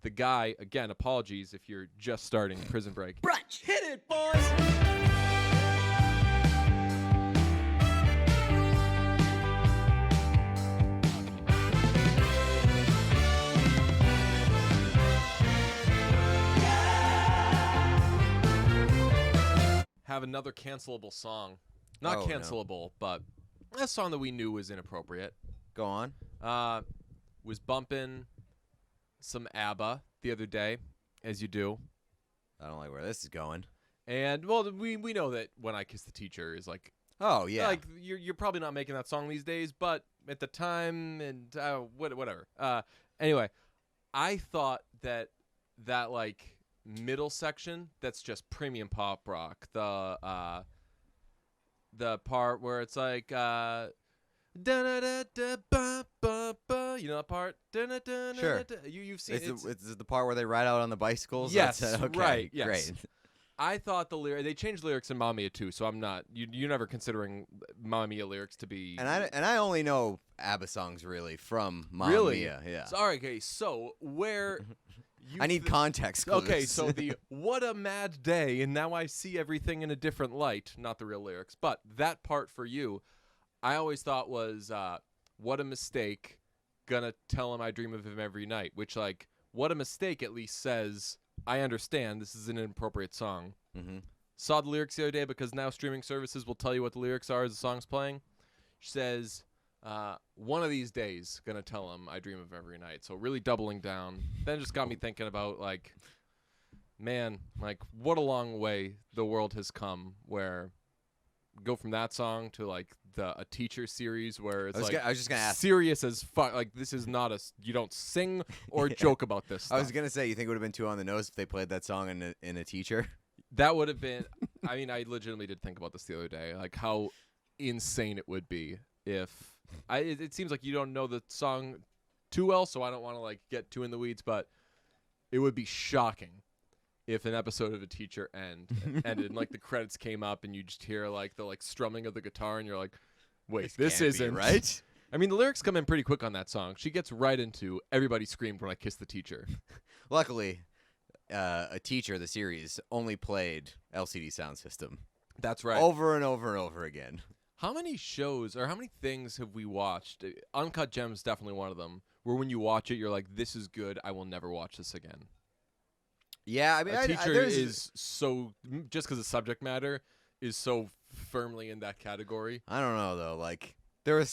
the guy, again, apologies if you're just starting Prison Break. Brunch. Hit it, boys! Have another cancelable song. Not cancelable, but a song that we knew was inappropriate. Go on. Was bumping some ABBA the other day, as you do. I don't like where this is going. And, well, we know that When I Kiss the Teacher is like... Oh, yeah. Like, you're probably not making that song these days, but at the time, and whatever. Anyway, I thought that, like, middle section, that's just premium pop rock. The part where it's like... Da-da-da-da-ba-ba-ba. You know that part? Da-da-da-da-da. Sure. You've seen It's the part where they ride out on the bicycles? Yes, That's, okay, right. Yes. Great. I thought they changed lyrics in Mamma Mia too, so I'm not. You're never considering Mamma Mia lyrics to be. And I only know ABBA songs really from Mamma really? Mia. Yeah. So, all right. Okay. So where? I need context clues. Okay. So the "What a Mad Day" and "Now I See Everything in a Different Light," not the real lyrics, but that part for you, I always thought was "What a Mistake." Gonna tell him I dream of him every night, which, like, what a mistake at least says, I understand this is an inappropriate song. Mm-hmm. Saw the lyrics the other day because now streaming services will tell you what the lyrics are as the song's playing. She says, one of these days, gonna tell him I dream of him every night. So really doubling down. Then just got me thinking about, like, man, like, what a long way the world has come where go from that song to, like, a teacher series where it's I was just gonna ask. serious as fuck. Like, this is not you don't sing or joke about this stuff. I was gonna say, you think it would have been too on the nose if they played that song in a teacher? That would have been. I mean, I legitimately did think about this the other day, like how insane it would be if it seems like you don't know the song too well, so I don't want to, like, get too in the weeds, but it would be shocking if an episode of a teacher ended and like the credits came up and you just hear, like, the, like, strumming of the guitar and you're like, wait, this can't be isn't right. I mean, the lyrics come in pretty quick on that song. She gets right into "Everybody Screamed When I Kissed the Teacher." Luckily, a teacher, the series, only played LCD Sound System. That's right. Over and over and over again. How many shows or how many things have we watched? Uncut Gems, definitely one of them, where when you watch it, you're like, this is good. I will never watch this again. Yeah, I mean, A teacher is so, just because the subject matter is so firmly in that category. I don't know though. Like there were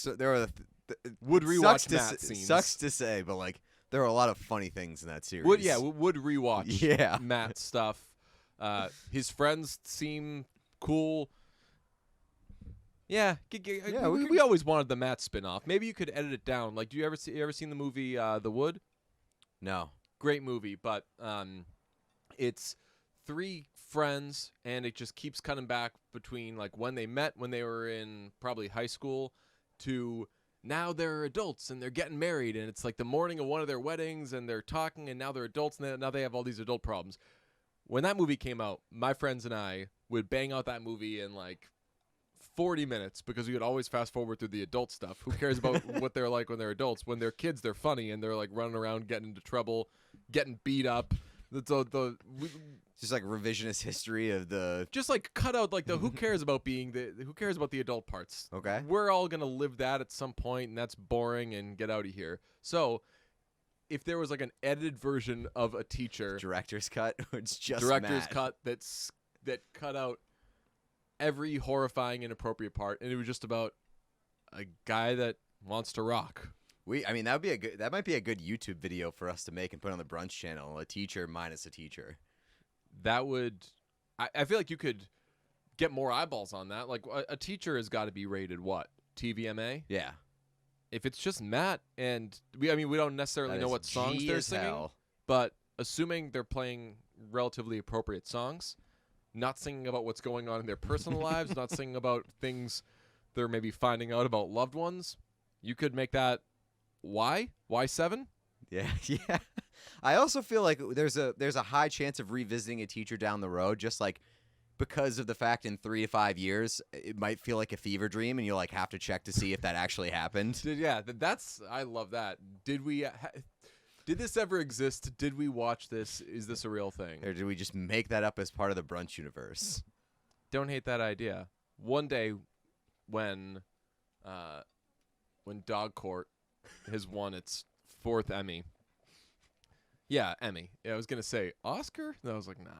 Would rewatch Matt scenes. Sucks to say, but like there were a lot of funny things in that series. Would rewatch. Yeah. Matt stuff. His friends seem cool. Yeah, we always wanted the Matt spinoff. Maybe you could edit it down. Like, do you ever seen the movie The Wood? No. Great movie, but it's three friends, and it just keeps cutting back between, like, when they met when they were in probably high school to now they're adults and they're getting married, and it's like the morning of one of their weddings, and they're talking, and now they're adults, and now they have all these adult problems. When that movie came out, my friends and I would bang out that movie in, like, 40 minutes because we would always fast forward through the adult stuff. Who cares about what they're like when they're adults? When they're kids, they're funny, and they're, like, running around getting into trouble, getting beat up. Just like revisionist history of the. Just, like, cut out, like, the who cares about the adult parts. Okay. We're all gonna live that at some point, and that's boring, and get out of here. So if there was, like, an edited version of a teacher, Director's cut. It's just director's Matt. cut that cut out every horrifying inappropriate part, and it was just about a guy that wants to rock. That might be a good YouTube video for us to make and put on the brunch channel. A teacher minus a teacher. That would, I feel like you could get more eyeballs on that. Like, a teacher has got to be rated what? TVMA? Yeah. If it's just Matt, and we don't necessarily know what songs they're singing, but assuming they're playing relatively appropriate songs, not singing about what's going on in their personal lives, not singing about things they're maybe finding out about loved ones, you could make that Y7? Yeah, yeah. I also feel like there's a high chance of revisiting a teacher down the road, just like because of the fact in 3 to 5 years it might feel like a fever dream, and you'll, like, have to check to see if that actually happened. Yeah, I love that. Did Did this ever exist? Did we watch this? Is this a real thing? Or did we just make that up as part of the brunch universe? Don't hate that idea. One day, when Dog Court has won its 4th Emmy. Yeah, Emmy. Yeah, I was gonna say Oscar. No, I was like, nah.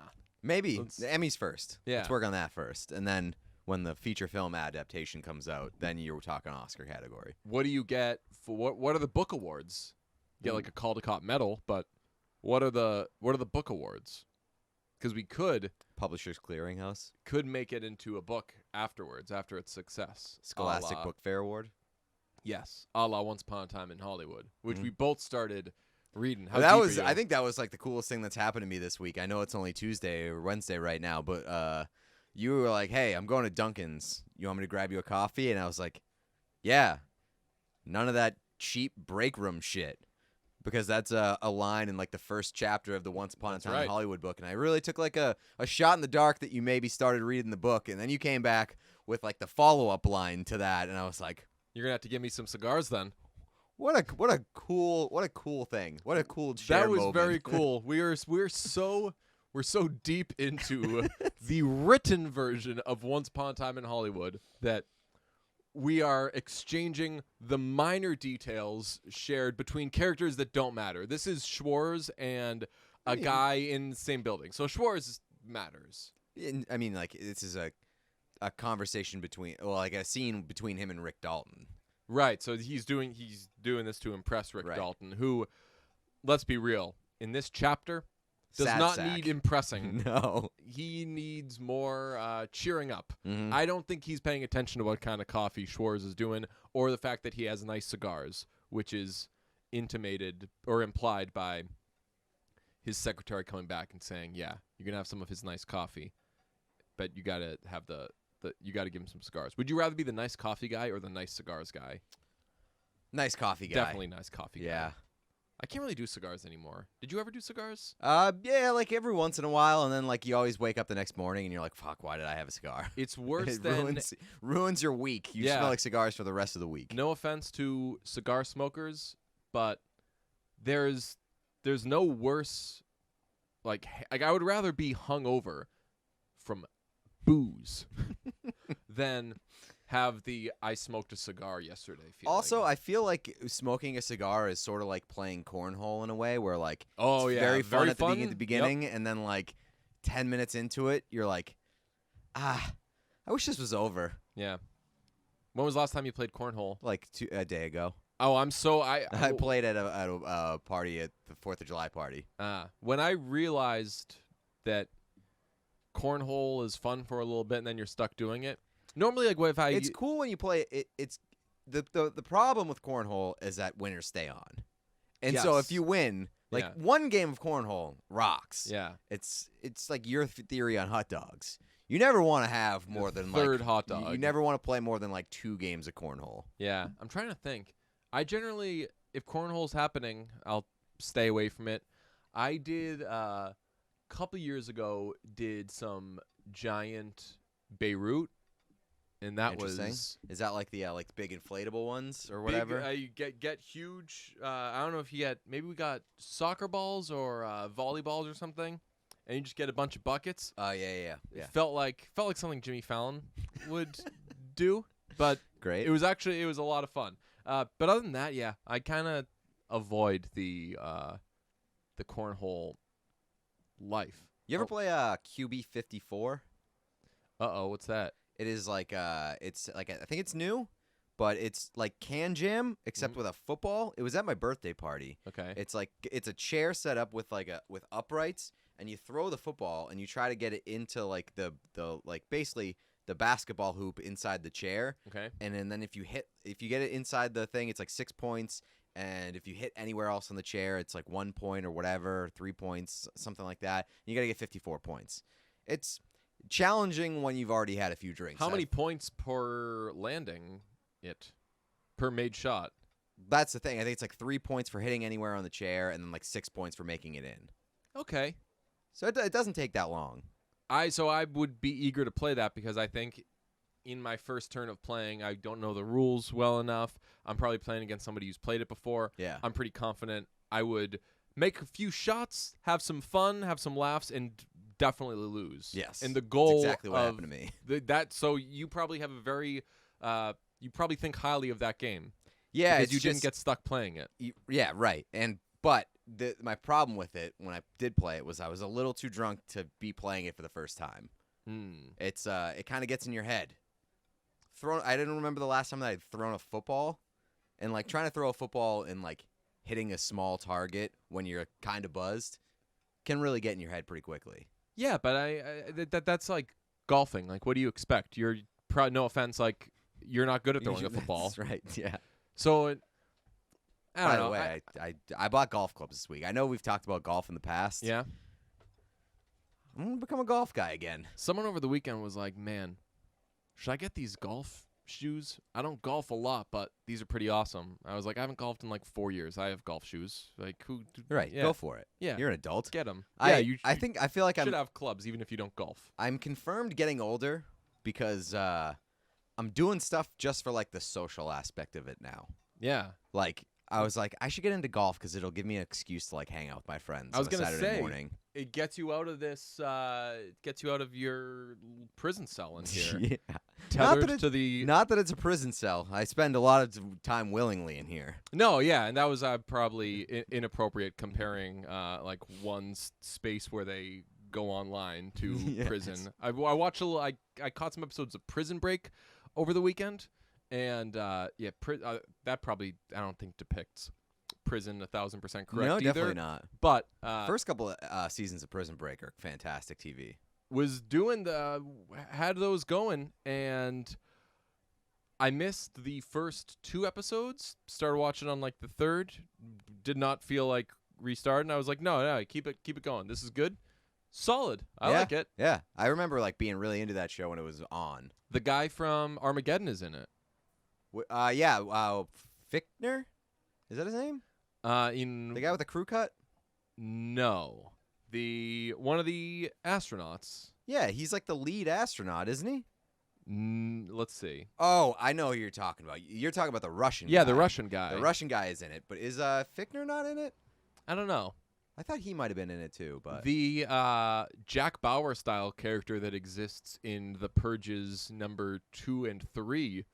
Maybe the Emmys first. Yeah. Let's work on that first, and then when the feature film adaptation comes out, then you're talking Oscar category. What do you get for what are the book awards? You get like a Caldecott medal, but what are the book awards? Because we could Publishers Clearinghouse, make it into a book afterwards after its success. Scholastic Book Fair Award. Yes, a la Once Upon a Time in Hollywood, which we both started reading. How Well, deep are you? I think that was like the coolest thing that's happened to me this week. I know it's only Tuesday or Wednesday right now, but you were like, "Hey, I'm going to Dunkin's. You want me to grab you a coffee?" And I was like, "Yeah, none of that cheap break room shit." Because that's a line in like the first chapter of the Once Upon a Time in Hollywood book, and I really took like a shot in the dark that you maybe started reading the book, and then you came back with like the follow-up line to that, and I was like, You're gonna have to give me some cigars then. What a cool thing. What a cool share That was moment. very cool. We're so deep into the written version of Once Upon a Time in Hollywood that we are exchanging the minor details shared between characters that don't matter. This is Schwartz and a guy in the same building. So Schwartz matters. I mean, like, this is a conversation between, well, like a scene between him and Rick Dalton. Right. So he's doing this to impress Rick Dalton, who, let's be real, in this chapter does Sad not sack. need impressing. No. He needs more cheering up. Mhm. I don't think he's paying attention to what kind of coffee Schwartz is doing or the fact that he has nice cigars, which is intimated or implied by his secretary coming back and saying, yeah, you're going to have some of his nice coffee, but you got to have you got to give him some cigars. Would you rather be the nice coffee guy or the nice cigars guy? Nice coffee guy. Definitely nice coffee guy. Yeah. I can't really do cigars anymore. Did you ever do cigars? Yeah, like every once in a while, and then like you always wake up the next morning and you're like, "Fuck, why did I have a cigar?" It's worse It than ruins your week. You smell like cigars for the rest of the week. No offense to cigar smokers, but there's no worse. Like I would rather be hungover from booze than have the I smoked a cigar yesterday feeling. Also, I feel like smoking a cigar is sort of like playing cornhole in a way, where like oh it's yeah, very fun at fun. the beginning, and then like 10 minutes into it, you're like, I wish this was over. Yeah. When was the last time you played cornhole? Like a day ago. Oh, I played at a party at the 4th of July party. When I realized that cornhole is fun for a little bit and then you're stuck doing it. Normally, like if it's cool when you play it. It's the problem with cornhole is that winners stay on, and so if you win, like one game of cornhole rocks. Yeah, it's like your theory on hot dogs. You never want to have more than third hot dog. You never want to play more than like 2 games of cornhole. Yeah, I'm trying to think. I generally, if cornhole's happening, I'll stay away from it. I did a couple years ago. Did some giant Beirut. And that was is that like the big inflatable ones or whatever? You get huge. I don't know if maybe we got soccer balls or volleyballs or something, and you just get a bunch of buckets. Oh yeah. It felt like something Jimmy Fallon would do, but great. It was a lot of fun. But other than that, yeah, I kind of avoid the cornhole life. You ever play QB54? What's that? It is like it's like I think it's new, but it's like Can Jam except with a football. It was at my birthday party. Okay. It's like it's a chair set up with with uprights, and you throw the football and you try to get it into like the like basically the basketball hoop inside the chair. Okay. And then if you get it inside the thing, it's like 6 points. And if you hit anywhere else on the chair, it's like 1 point or whatever, 3 points, something like that. You got to get 54 points. It's challenging when you've already had a few drinks. How many points per landing per made shot? That's the thing. I think it's like 3 points for hitting anywhere on the chair, and then like 6 points for making it in. Okay. So it doesn't take that long. I would be eager to play that because I think in my first turn of playing, I don't know the rules well enough. I'm probably playing against somebody who's played it before. Yeah. I'm pretty confident I would make a few shots, have some fun, have some laughs, and definitely lose. Yes. And the goal That's exactly what of happened to me. So you probably have a very you probably think highly of that game. Yeah, because you didn't get stuck playing it. Yeah, right. But my problem with it when I did play it was I was a little too drunk to be playing it for the first time. It kind of gets in your head. I didn't remember the last time that I'd thrown a football, and like trying to throw a football and like hitting a small target when you're kind of buzzed can really get in your head pretty quickly. Yeah, but that's like golfing. Like, what do you expect? You're probably, no offense, like you're not good at throwing a football. That's right. Yeah. So, I don't know. By the way, I bought golf clubs this week. I know we've talked about golf in the past. Yeah. I'm gonna become a golf guy again. Someone over the weekend was like, "Man, should I get these golf shoes? I don't golf a lot, but these are pretty awesome." I was like, "I haven't golfed in like 4 years. I have golf shoes. Like, who? Right, Yeah. Go for it. Yeah, You're an adult. get them. I Yeah, I feel like should have clubs even if you don't golf. I'm confirmed getting older because I'm doing stuff just for like the social aspect of it now. Yeah. Like I was like, I should get into golf because it'll give me an excuse to like hang out with my friends I was on a gonna Saturday say, morning. It gets you out of this. It gets you out of your prison cell in here. Yeah. Tethered to the. Not that it's a prison cell. I spend a lot of time willingly in here. No, yeah, and that was probably inappropriate comparing like one space where they go online to Yes. prison. I watched a little. I caught some episodes of Prison Break over the weekend, and that probably I don't think depicts prison 1,000% correct No, either. definitely not. But First couple of seasons of Prison Break are fantastic TV. was had those going, and I missed the first 2 episodes. Started watching on like the third. Did not feel like restarting. I was like, no, keep it going. This is good, solid. I like it. Yeah, I remember like being really into that show when it was on. The guy from Armageddon is in it. Fichtner, is that his name? In The guy with the crew cut? No, one of the astronauts. Yeah, he's like the lead astronaut, isn't he? Let's see. Oh, I know who you're talking about. You're talking about the Russian Yeah, guy. the Russian guy. The Russian guy is in it, but is Fichtner not in it? I don't know. I thought he might have been in it too, but The Jack Bauer style character that exists in the Purges number 2 and 3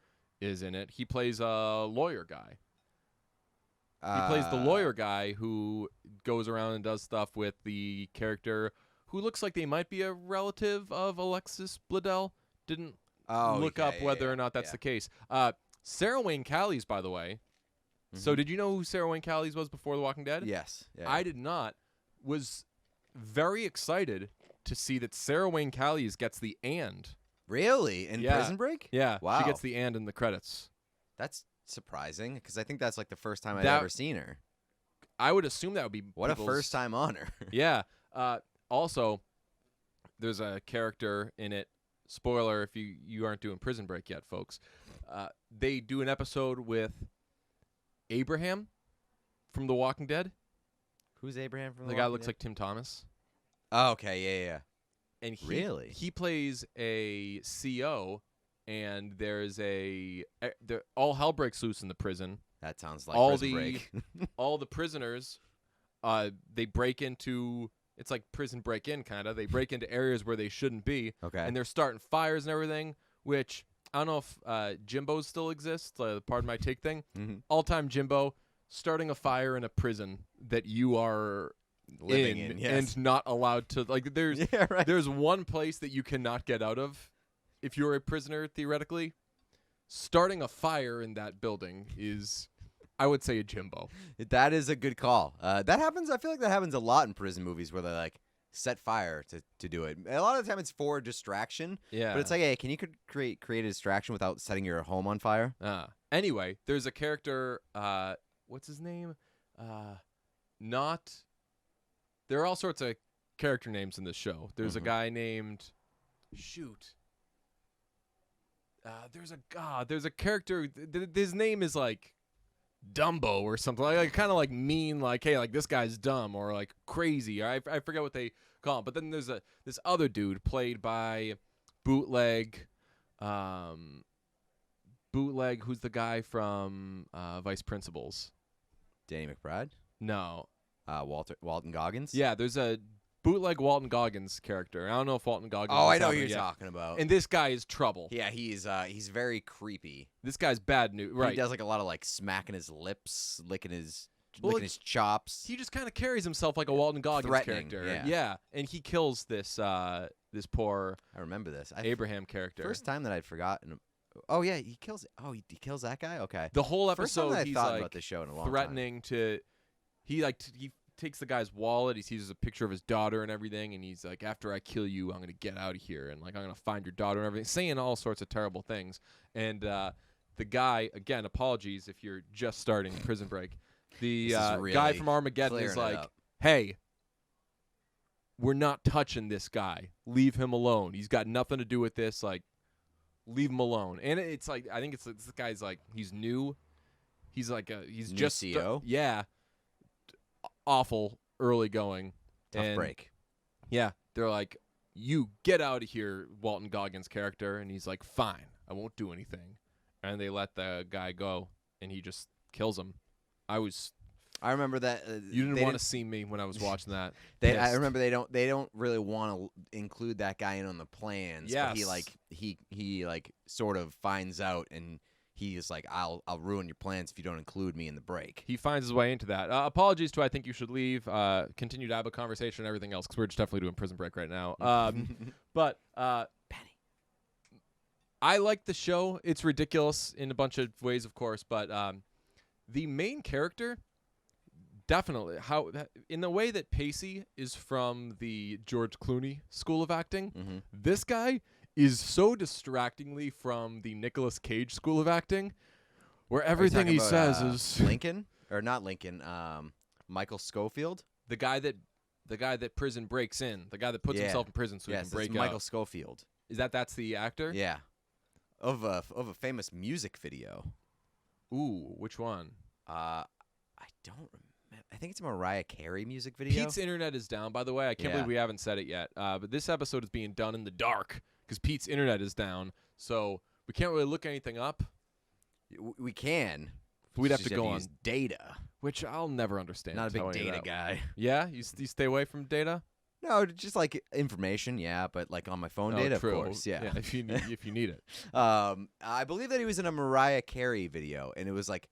is in it. He plays a lawyer guy. He plays the lawyer guy who goes around and does stuff with the character who looks like they might be a relative of Alexis Bledel. Didn't look up whether or not that's the case. Sarah Wayne Callies, by the way. Mm-hmm. So did you know who Sarah Wayne Callies was before The Walking Dead? Yes. Yeah. I did not. Was very excited to see that Sarah Wayne Callies gets the and. Really? In Yeah. Prison Break? Yeah. Wow. She gets the and in the credits. That's surprising because I think that's like the first time I've That- ever seen her. I would assume that would be What a people's- first time honor. Yeah. Also, there's a character in it. Spoiler if you aren't doing Prison Break yet, folks. They do an episode with Abraham from The Walking Dead. Who's Abraham from The guy looks like Tim Thomas. Oh, okay, yeah. And Really? he plays a CO, and there's all hell breaks loose in the prison. That sounds like all Prison the Break. all the prisoners, they break into. It's like prison break-in kind of. They break into areas where they shouldn't be, Okay. and they're starting fires and everything. Which I don't know if Jimbo's still exists. Pardon my take thing. Mhm. All-time Jimbo starting a fire in a prison that you are Living in, yes. and not allowed to. Like there's Yeah, right. there's one place that you cannot get out of if you're a prisoner theoretically. Starting a fire in that building is, I would say, a Jimbo. That is a good call. That happens. I feel like that happens a lot in prison movies where they like set fire to do it. A lot of the time it's for distraction. Yeah. But it's like, hey, can you create a distraction without setting your home on fire? Anyway, there's a character. What's his name? There are all sorts of character names in this show. There's a guy named. Shoot. There's a character. His name is like Dumbo or something. Like kind of like mean. Like hey, like this guy's dumb or like crazy. I forget what they call him. But then there's this other dude played by Bootleg. Bootleg, who's the guy from Vice Principals? Danny McBride? No. Walton Goggins. Yeah, there's a bootleg Walton Goggins character. I don't know if Walton Goggins. Oh, I is know out who there you're yet. talking about. And this guy is trouble. Yeah, he's very creepy. This guy's bad news. Right. He does like a lot of like smacking his lips, licking his Well, his chops. He just kind of carries himself like a Walton Goggins Threatening, character. yeah. And he kills this this poor I remember this. Abraham character. First time that I'd forgotten. Oh yeah, he kills. Oh, he kills that guy. Okay. The whole First time episode, that I he's thought like about this show in a long threatening to. He takes the guy's wallet. He sees a picture of his daughter and everything, and he's like, "After I kill you, I'm gonna get out of here, and like I'm gonna find your daughter and everything," saying all sorts of terrible things. And the guy, again, apologies if you're just starting Prison Break. The guy from Armageddon is like, "Hey, we're not touching this guy. Leave him alone. He's got nothing to do with this. Like, leave him alone." And it's like, I think it's this guy's like, he's new. He's like he's New just CO? Yeah. Awful early going. Tough break. Yeah, they're like, "You get out of here, Walton Goggins character," and he's like, "Fine, I won't do anything." And they let the guy go, and he just kills him. I remember that. You didn't want to see me when I was watching that. I remember they don't really want to include that guy in on the plans. Yes. But he sort of finds out, and he is like, I'll ruin your plans if you don't include me in the break. He finds his way into that. Apologies to I Think You Should Leave. Continue to have a conversation and everything else, because we're just definitely doing Prison Break right now. But Penny. I like the show. It's ridiculous in a bunch of ways, of course, but the main character, definitely, in the way that Pacey is from the George Clooney school of acting, this guy is so distractingly from the Nicolas Cage school of acting, where everything he says is Lincoln or not Lincoln. Michael Schofield, the guy that prison breaks in, the guy that puts himself in prison so he can break out. Michael Schofield. Is that's the actor? Yeah, of a famous music video. Ooh, which one? I don't remember. I think it's a Mariah Carey music video. Pete's internet is down, by the way. I can't believe we haven't said it yet. But this episode is being done in the dark because Pete's internet is down, so we can't really look anything up. We can. We'd have to go on use data, which I'll never understand. Not a big data guy. Yeah, you stay away from data. No, just like information, yeah, but like on my phone data, true. Of course, yeah. If you need it. I believe that he was in a Mariah Carey video, and it was like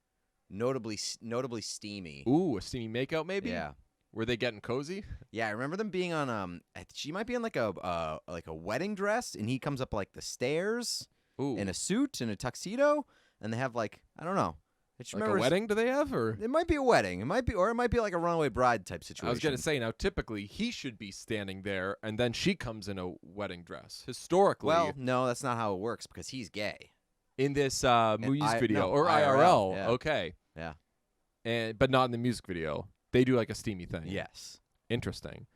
notably steamy. Ooh, a steamy makeout, maybe. Yeah. Were they getting cozy? Yeah, I remember them being on she might be in like a wedding dress, and he comes up like the stairs in a suit and a tuxedo, and they have like, I don't know. I just like remember a wedding? Do they have, or it might be a wedding? It might be like a runaway bride type situation. I was gonna say, now typically he should be standing there, and then she comes in a wedding dress. Historically, well, no, that's not how it works because he's gay in this music video or IRL. Yeah. Okay, yeah, but not in the music video. They do like a steamy thing. Yes, interesting.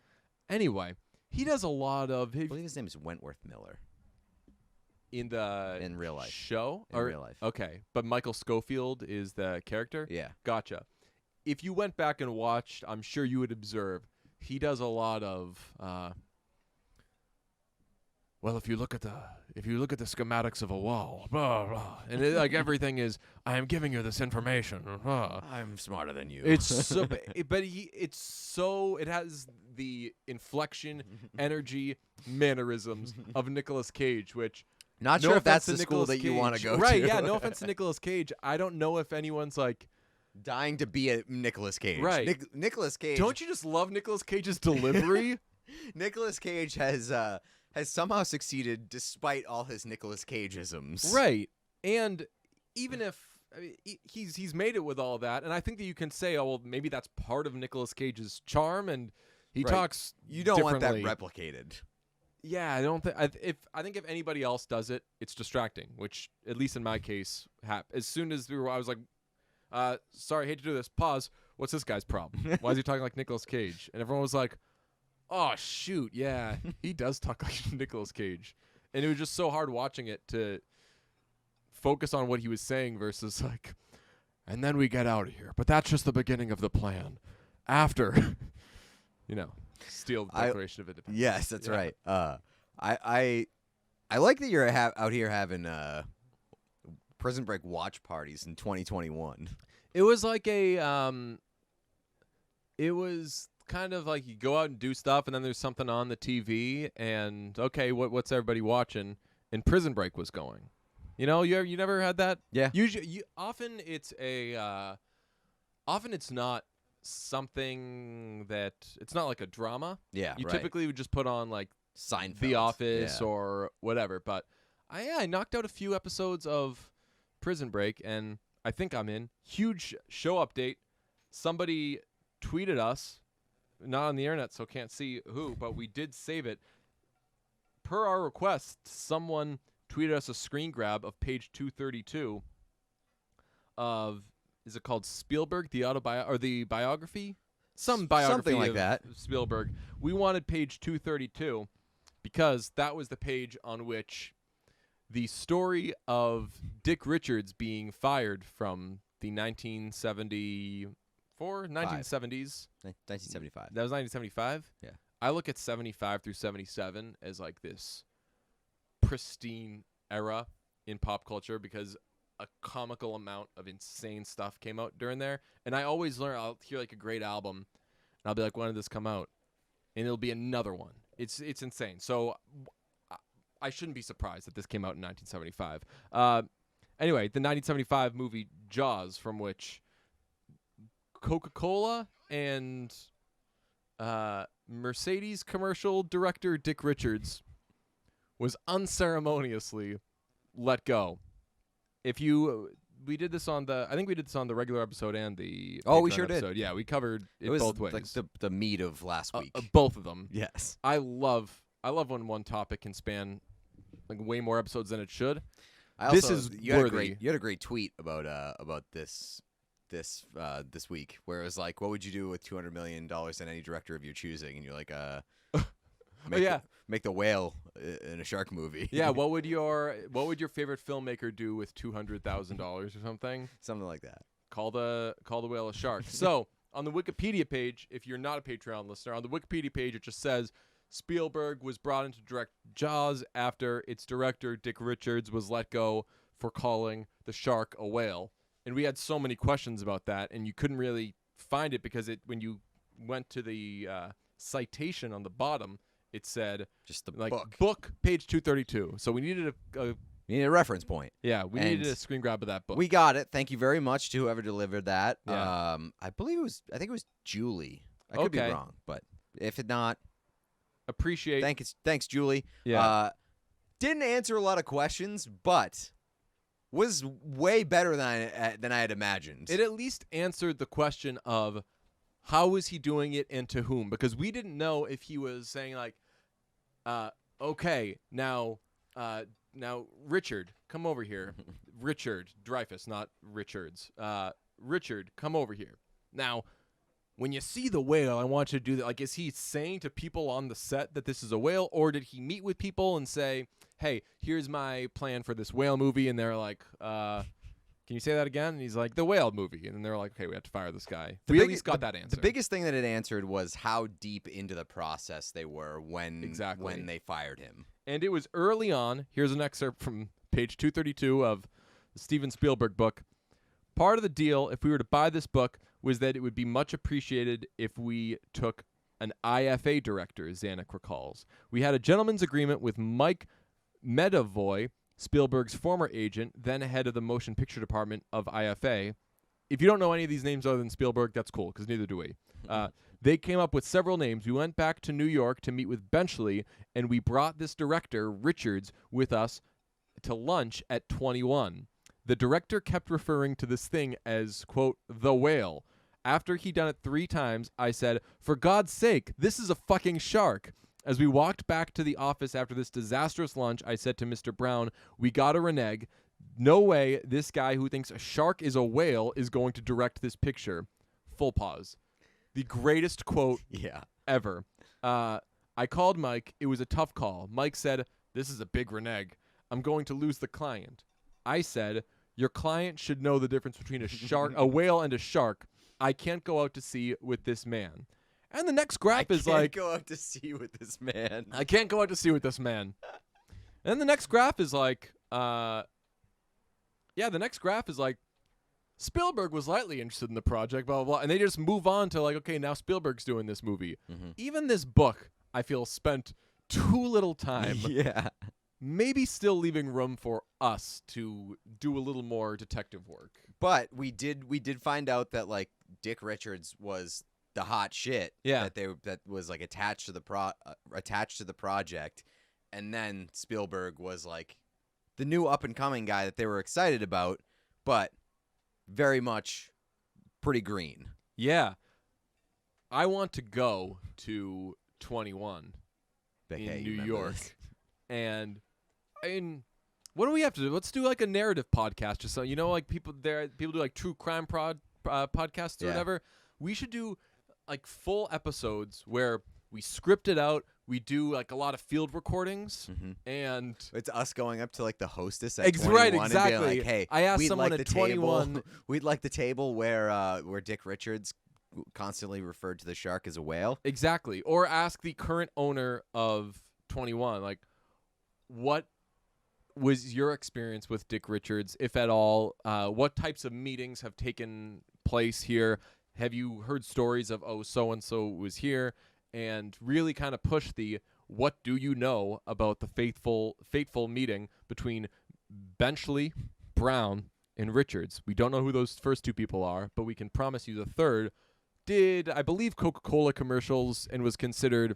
Anyway, he does a lot of. I believe his name is Wentworth Miller. In real life show? In real life. Okay. But Michael Schofield is the character? Yeah. Gotcha. If you went back and watched, I'm sure you would observe he does a lot of well, if you look at the schematics of a wall, blah blah, and like everything is, I am giving you this information. I'm smarter than you. It's so it has the inflection, energy, mannerisms of Nicolas Cage, which not sure if that's the school that you want to go to. Right, yeah, no offense to Nicolas Cage. I don't know if anyone's like dying to be a Nicolas Cage. Right. Nicolas Cage. Don't you just love Nicolas Cage's delivery? Nicolas Cage has somehow succeeded despite all his Nicolas Cage-isms. Right. And even if he's made it with all that, and I think that you can say, oh, well, maybe that's part of Nicolas Cage's charm, and he talks You don't want that differently. Replicated. Yeah, I don't think. I think if anybody else does it, it's distracting. Which, at least in my case, as soon as I was like, "Sorry, hate to do this." Pause. What's this guy's problem? Why is he talking like Nicolas Cage? And everyone was like, "Oh shoot, yeah, he does talk like Nicolas Cage." And it was just so hard watching it to focus on what he was saying versus like, and then we get out of here. But that's just the beginning of the plan. After, steal the Declaration of Independence. Yes, that's right. I like that you're out here having Prison Break watch parties in 2021. It was like a It was kind of like you go out and do stuff, and then there's something on the TV, and okay, what's everybody watching? And Prison Break was going. You never had that. Yeah. Usually, often it's often it's not something that it's not like a drama. Yeah. You right. typically would just put on like Seinfeld. The Office Yeah. or whatever. But I knocked out a few episodes of Prison Break, and I think I'm in. Huge show update. Somebody tweeted us, not on the internet, so can't see who, but we did save it. Per our request, someone tweeted us a screen grab of page 232 of, is it called Spielberg, the biography? Some biography Something like of that. Spielberg. We wanted page 232 because that was the page on which the story of Dick Richards being fired from the 1970 1970s. 1975. That was 1975? Yeah. I look at 75 through 77 as like this pristine era in pop culture because a comical amount of insane stuff came out during there. And I always I'll hear like a great album, and I'll be like, when did this come out? And it'll be another one. It's insane. So I shouldn't be surprised that this came out in 1975. Anyway, the 1975 movie Jaws, from which Coca-Cola and Mercedes commercial director Dick Richards was unceremoniously let go. We did this on the regular episode and the We Patreon sure did. episode. Yeah, we covered it was both ways. like the meat of last week. Both of them. Yes. I love when one topic can span like way more episodes than it should. You worthy. had a great tweet about this week, where it was like, what would you do with $200 million in any director of your choosing? And you're like, make the whale in a shark movie. Yeah, what would your favorite filmmaker do with $200,000 or something? Something like that. Call the whale a shark. So on the Wikipedia page, if you're not a Patreon listener, on the Wikipedia page it just says Spielberg was brought in to direct Jaws after its director Dick Richards was let go for calling the shark a whale. And we had so many questions about that, and you couldn't really find it because when you went to the citation on the bottom, it said Just the like book. page 232. So we needed You need a reference point. we needed a screen grab of that book. We got it. Thank you very much to whoever delivered that. Yeah. I think it was Julie. I could be Okay. wrong, but if it not, Appreciate. thanks, Julie. Yeah. Didn't answer a lot of questions, but was way better than I had imagined. It at least answered the question of how was he doing it and to whom, because we didn't know if he was saying like, okay, now Richard, come over here. Richard Dreyfuss, not Richards. Richard, come over here. Now, when you see the whale, I want you to do that. Like, is he saying to people on the set that this is a whale, or did he meet with people and say, hey, here's my plan for this whale movie, and they're like, can you say that again? And he's like, the whale movie. And then they're like, okay, we have to fire this guy. We at least got that answer. The biggest thing that it answered was how deep into the process they were when they fired him. And it was early on. Here's an excerpt from page 232 of the Steven Spielberg book. Part of the deal, if we were to buy this book, was that it would be much appreciated if we took an IFA director, Zanuck recalls. We had a gentleman's agreement with Mike Medavoy, Spielberg's former agent, then head of the motion picture department of IFA. If you don't know any of these names other than Spielberg, that's cool, because neither do we. They came up with several names. We went back to New York to meet with Benchley, and we brought this director, Richards, with us to lunch at 21. The director kept referring to this thing as, quote, the whale. After he'd done it 3 times, I said, for God's sake, this is a fucking shark. As we walked back to the office after this disastrous lunch, I said to Mr. Brown, we gotta renege. No way this guy who thinks a shark is a whale is going to direct this picture. Full pause. The greatest quote ever. I called Mike. It was a tough call. Mike said, this is a big renege. I'm going to lose the client. I said, your client should know the difference between a whale and a shark. I can't go out to sea with this man. And the next graph is like, go out to sea with this man. I can't go out to sea with this man. And the next graph is like, the next graph is like Spielberg was lightly interested in the project, blah, blah, blah. And they just move on to like, okay, now Spielberg's doing this movie. Mm-hmm. Even this book, I feel, spent too little time. Yeah. Maybe still leaving room for us to do a little more detective work. But we did find out that like Dick Richards was the hot shit. Yeah. That was like attached to the project, and then Spielberg was like the new up and coming guy that they were excited about, but very much pretty green. Yeah. I want to go to 21 in New York. And I mean, what do we have to do? Let's do like a narrative podcast, just so you know, like people do like true crime podcasts or whatever. We should do like full episodes where we script it out. We do like a lot of field recordings, and it's us going up to like the hostess at right, 21 exactly. and being like, "Hey, I asked we'd someone like at the 21. Table, we'd like the table where Dick Richards constantly referred to the shark as a whale." Exactly. Or ask the current owner of 21, like, what was your experience with Dick Richards, if at all? What types of meetings have taken place here? Have you heard stories of, oh, so-and-so was here? And really kind of push the, what do you know about the fateful meeting between Benchley, Brown, and Richards? We don't know who those first two people are, but we can promise you the third did, I believe, Coca-Cola commercials and was considered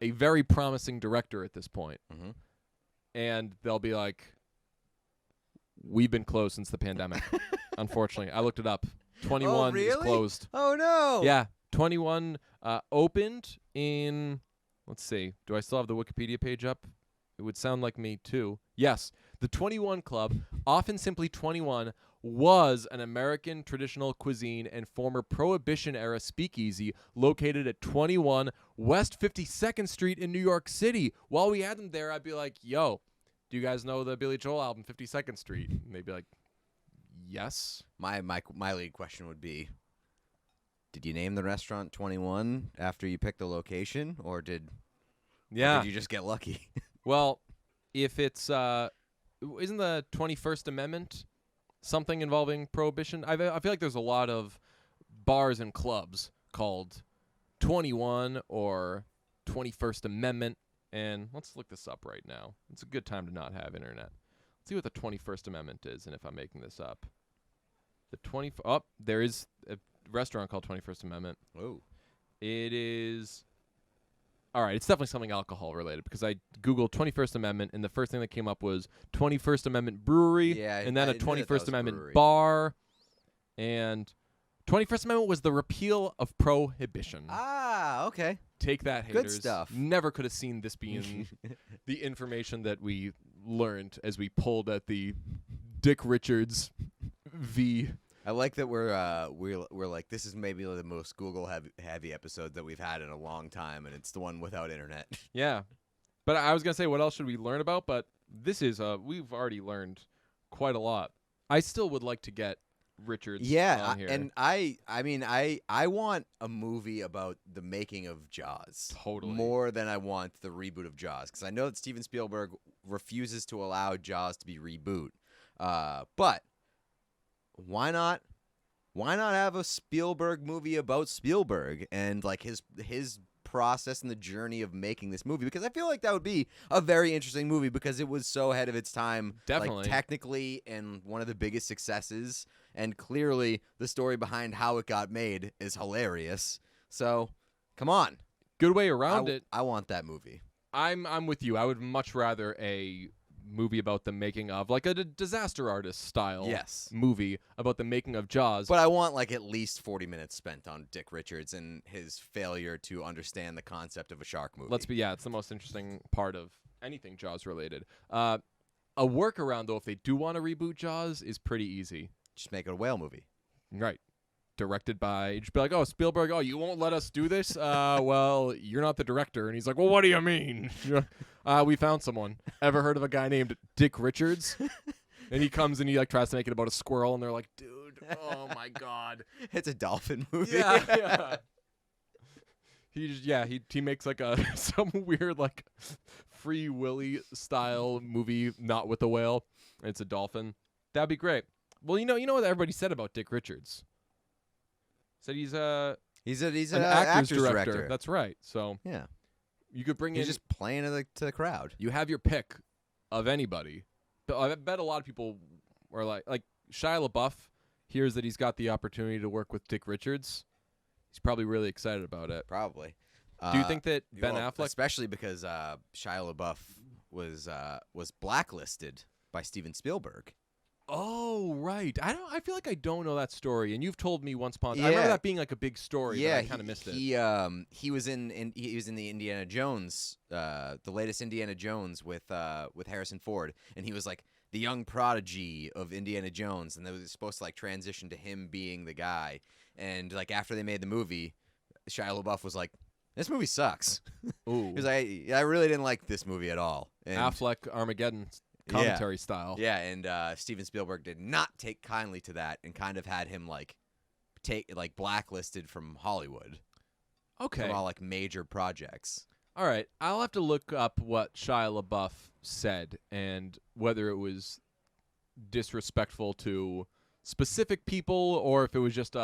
a very promising director at this point. Mm-hmm. And they'll be like, we've been closed since the pandemic. Unfortunately, I looked it up. 21 is closed. Oh, no. Yeah, 21 opened in, let's see, do I still have the Wikipedia page up? It would sound like me too. Yes, the 21 Club, often simply 21, was an American traditional cuisine and former Prohibition-era speakeasy located at 21 West 52nd Street in New York City. While we had them there, I'd be like, yo, do you guys know the Billy Joel album, 52nd Street? And they'd be like, yes. My lead question would be, did you name the restaurant 21 after you picked the location, or did you just get lucky? Well, if it's isn't the 21st Amendment something involving prohibition? I feel like there's a lot of bars and clubs called 21 or 21st Amendment, and let's look this up right now. It's a good time to not have internet. Let's see what the 21st Amendment is, and if I'm making this up. There is a restaurant called 21st Amendment. Oh. It is... All right, it's definitely something alcohol related, because I Googled 21st Amendment, and the first thing that came up was 21st Amendment Brewery, and then a 21st Amendment brewery. bar, and 21st Amendment was the repeal of prohibition. Ah, okay. Take that, haters. Good stuff. Never could have seen this being the information that we learned as we pulled at the Dick Richards v. I like that we're like, this is maybe the most Google heavy episode that we've had in a long time, and it's the one without internet. Yeah, but I was gonna say, what else should we learn about? But this is we've already learned quite a lot. I still would like to get Richards on here. And I want a movie about the making of Jaws. Totally. More than I want the reboot of Jaws, because I know that Steven Spielberg refuses to allow Jaws to be reboot. But why not have a Spielberg movie about Spielberg and like his process and the journey of making this movie? Because I feel like that would be a very interesting movie, because it was so ahead of its time, Definitely. like technically, and one of the biggest successes, and clearly the story behind how it got made is hilarious. So, come on. Good way around it. I want that movie. I'm with you. I would much rather a movie about the making of, like a disaster artist style movie about the making of Jaws. But I want like at least 40 minutes spent on Dick Richards and his failure to understand the concept of a shark movie. It's the most interesting part of anything Jaws related. A workaround, though, if they do want to reboot Jaws, is pretty easy. Just make it a whale movie. Right. Directed by, just be like, oh, Spielberg, oh, you won't let us do this? Well, you're not the director. And he's like, well, what do you mean? We found someone. Ever heard of a guy named Dick Richards? And he comes and he like tries to make it about a squirrel, and they're like, dude, oh my God. It's a dolphin movie. Yeah. He makes like some weird like Free Willy style movie, not with a whale. It's a dolphin. That'd be great. Well, you know what everybody said about Dick Richards. Said he's He's an an actor's actor's director. That's right. So Yeah, you could bring he's in. just playing to the crowd. You have your pick of anybody. But I bet a lot of people are like Shia LaBeouf hears that he's got the opportunity to work with Dick Richards. He's probably really excited about it. Probably. Do you think that Ben Well, Affleck? especially because Shia LaBeouf was blacklisted by Steven Spielberg. Oh, right. I feel like I don't know that story, and you've told me once upon. I Yeah. remember that being like a big story. Yeah, but I kind of missed it. He was in the Indiana Jones, the latest Indiana Jones with Harrison Ford, and he was like the young prodigy of Indiana Jones, and they was supposed to like transition to him being the guy. And like after they made the movie, Shia LaBeouf was like, "This movie sucks." Ooh, He was like, "I really didn't like this movie at all." And Affleck Armageddon commentary style. Yeah, and Steven Spielberg did not take kindly to that, and kind of had him blacklisted from Hollywood. Okay. From all like major projects. All right. I'll have to look up what Shia LaBeouf said and whether it was disrespectful to specific people or if it was just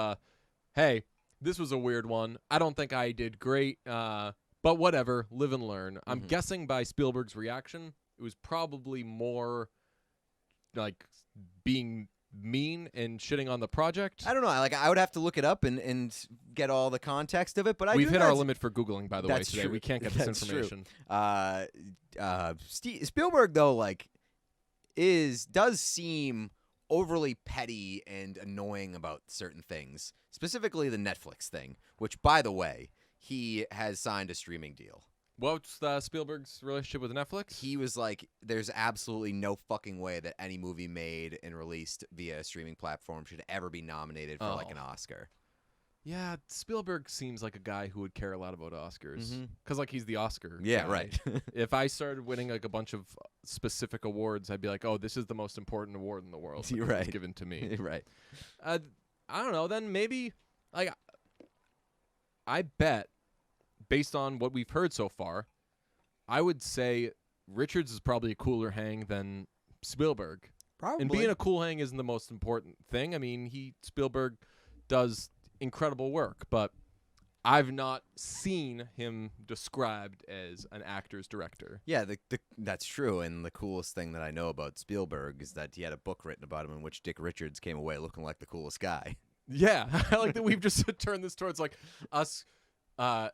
hey, this was a weird one. I don't think I did great, but whatever, live and learn. I'm guessing by Spielberg's reaction, it was probably more like being mean and shitting on the project. I don't know. I would have to look it up and get all the context of it. But We've hit our limit for Googling, by the way, today. True. We can't get this That's information. Spielberg though does seem overly petty and annoying about certain things, specifically the Netflix thing, which, by the way, he has signed a streaming deal. What's Spielberg's relationship with Netflix? He was like, there's absolutely no fucking way that any movie made and released via a streaming platform should ever be nominated for like an Oscar. Yeah, Spielberg seems like a guy who would care a lot about Oscars. Because, like, he's the Oscar Yeah, guy. right. If I started winning, like, a bunch of specific awards, I'd be like, oh, this is the most important award in the world. You're because right. It's given to me. Right. I don't know. Then maybe, like, I bet, based on what we've heard so far, I would say Richards is probably a cooler hang than Spielberg. Probably. And being a cool hang isn't the most important thing. I mean, Spielberg does incredible work, but I've not seen him described as an actor's director. Yeah, that's true. And the coolest thing that I know about Spielberg is that he had a book written about him in which Dick Richards came away looking like the coolest guy. Yeah, I like that we've just turned this towards like us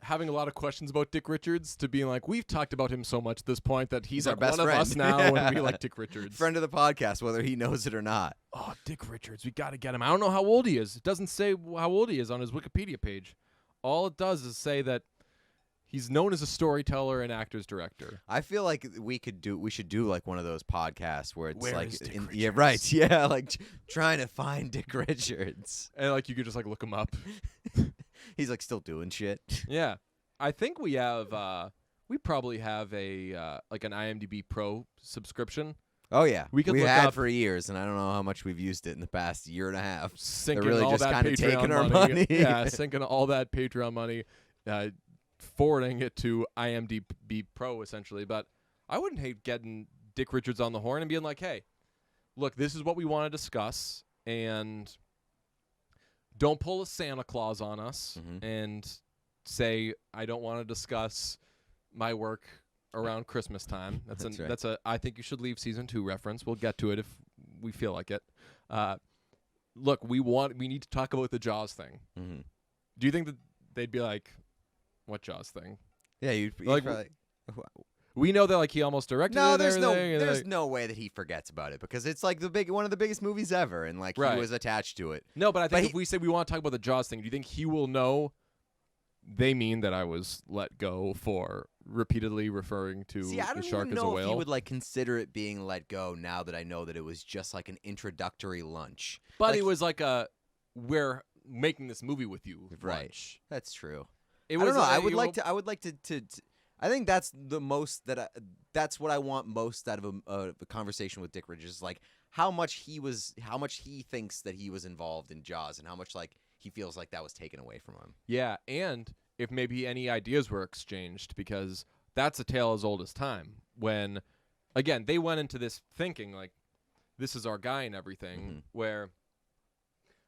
having a lot of questions about Dick Richards to being like, we've talked about him so much at this point that he's our like best one friend. of us now, and we like Dick Richards. Friend of the podcast, whether he knows it or not. Oh, Dick Richards, we got to get him. I don't know how old he is. It doesn't say how old he is on his Wikipedia page. All it does is say that he's known as a storyteller and actor's director. I feel like we should do like one of those podcasts where it's Where like is Dick yeah, Richards? right. Yeah, like trying to find Dick Richards. And like you could just like look him up. He's like still doing shit. Yeah. I think we have we probably have a like an IMDb Pro subscription. Oh yeah, We could we've look had up- for years, and I don't know how much we've used it in the past year and a half. Sinking really all just that kinda Patreon taking our money. money. Yeah, sinking all that Patreon money, forwarding it to IMDb Pro essentially. But I wouldn't hate getting Dick Richards on the horn and being like, hey, look, this is what we want to discuss, and don't pull a Santa Claus on us and say I don't want to discuss my work around Christmas time. That's a I think you should leave season 2 reference. We'll get to it if we feel like it. Look, we need to talk about the Jaws thing. Do you think that they'd be like, what Jaws thing? Yeah, you'd Like, probably. We know that like he almost directed No, it. there's and no, everything, and, there's like- no way that he forgets about it because it's like one of the biggest movies ever, and like Right. he was attached to it. No, but I think But if we say we want to talk about the Jaws thing, do you think he will know they mean that I was let go for repeatedly referring to See, I the don't shark even as a know if he whale? would like consider it being let go now that I know that it was just like an introductory lunch. But like, it was like we're making this movie with you. Right. lunch. That's true. It I was don't know. I like- would like to. I would like to. I think that's the most that. That's what I want most out of a conversation with Dick Richards. Is like how much he thinks that he was involved in Jaws, and how much like he feels like that was taken away from him. Yeah, and if maybe any ideas were exchanged, because that's a tale as old as time. When, again, they went into this thinking like, This Is Our Guy and everything, Mm-hmm. where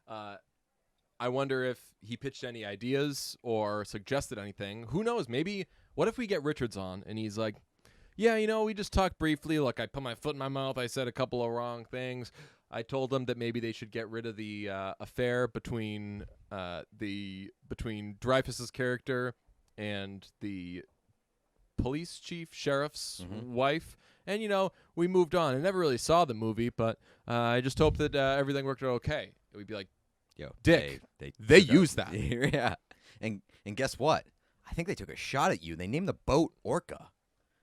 I wonder if he pitched any ideas or suggested anything. Who knows? Maybe, what if we get Richards on and he's like, yeah, we just talked briefly. Like, I put my foot in my mouth. I said a couple of wrong things. I told them that maybe they should get rid of the affair between Dreyfuss's character and the police chief, sheriff's wife. And, we moved on. I never really saw the movie, but I just hope that everything worked out okay. We'd be like, Yo, Dick, they used that. Yeah. And guess what? I think they took a shot at you. They named the boat Orca.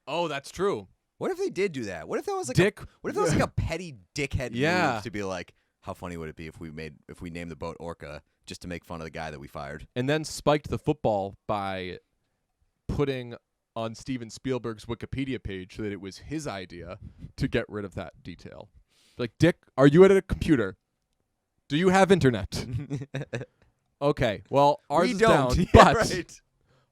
Oh, that's true. What if they did do that? What if that was like Dick? What if that was like a petty dickhead Yeah. move to be like, how funny would it be if we named the boat Orca just to make fun of the guy that we fired? And then spiked the football by putting on Steven Spielberg's Wikipedia page that it was his idea to get rid of that detail. Like, Dick, are you at a computer? Do you have internet? Okay, well, ours We is don't. down. Yeah, But right.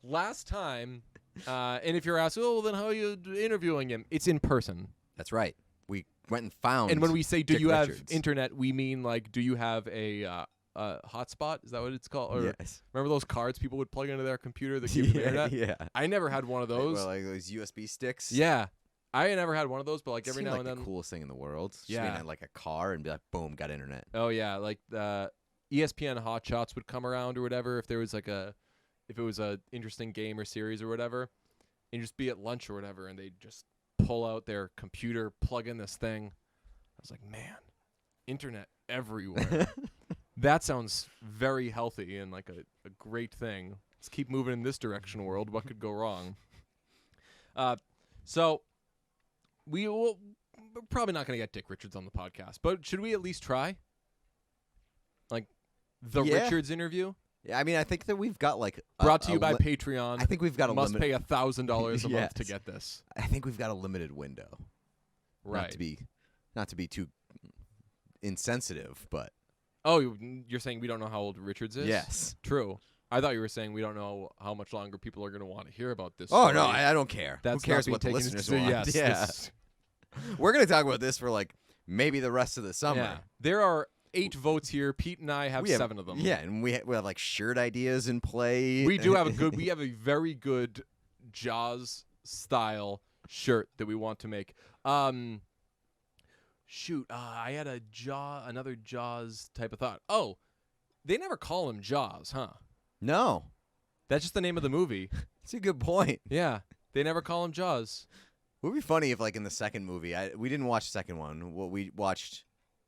last time, and if you're asking, well, then how are you interviewing him? It's in person. That's right. We went and found. And when we say, do Dick you have Richards. internet, we mean, like, do you have a hotspot? Is that what it's called? Or Yes. remember those cards people would plug into their computer that gave them internet? Yeah. I never had one of those. Well, like those USB sticks. Yeah. I never had one of those, but like It every seemed now like and then. the coolest thing in the world. Just Yeah. being in like a car and be like, boom, got internet. Oh yeah, like ESPN Hot Shots would come around or whatever if there was like if it was a interesting game or series or whatever, and just be at lunch or whatever, and they'd just pull out their computer, plug in this thing. I was like, man, internet everywhere. That sounds very healthy and like a great thing. Let's keep moving in this direction, world. What could go wrong? So we're probably not going to get Dick Richards on the podcast, but should we at least try? Like the Yeah. Richards interview? Yeah, I mean, I think that we've got like Brought to you by Patreon. I think we've got a must limit. pay $1,000 a month to Yes. get this. I think we've got a limited window. Right. Not to be too insensitive, but Oh, you're saying we don't know how old Richards is? yes. True. I thought you were saying we don't know how much longer people are going to want to hear about this. Oh story. no, I don't care. That's Who cares not what the being taken listeners into- want? Yes, Yeah. this- We're gonna talk about this for like maybe the rest of the summer. yeah. There are 8 votes here. Pete and I have We 7 of them. Yeah, and we have like shirt ideas in play. We do have we have a very good Jaws style shirt that we want to make. Shoot, I had another Jaws type of thought. Oh, they never call him Jaws, huh? No, That's just the name of the movie. that's a good point. Yeah, they never call him Jaws. It would be funny if, like, in the second movie, we didn't watch the second one. Well, we watched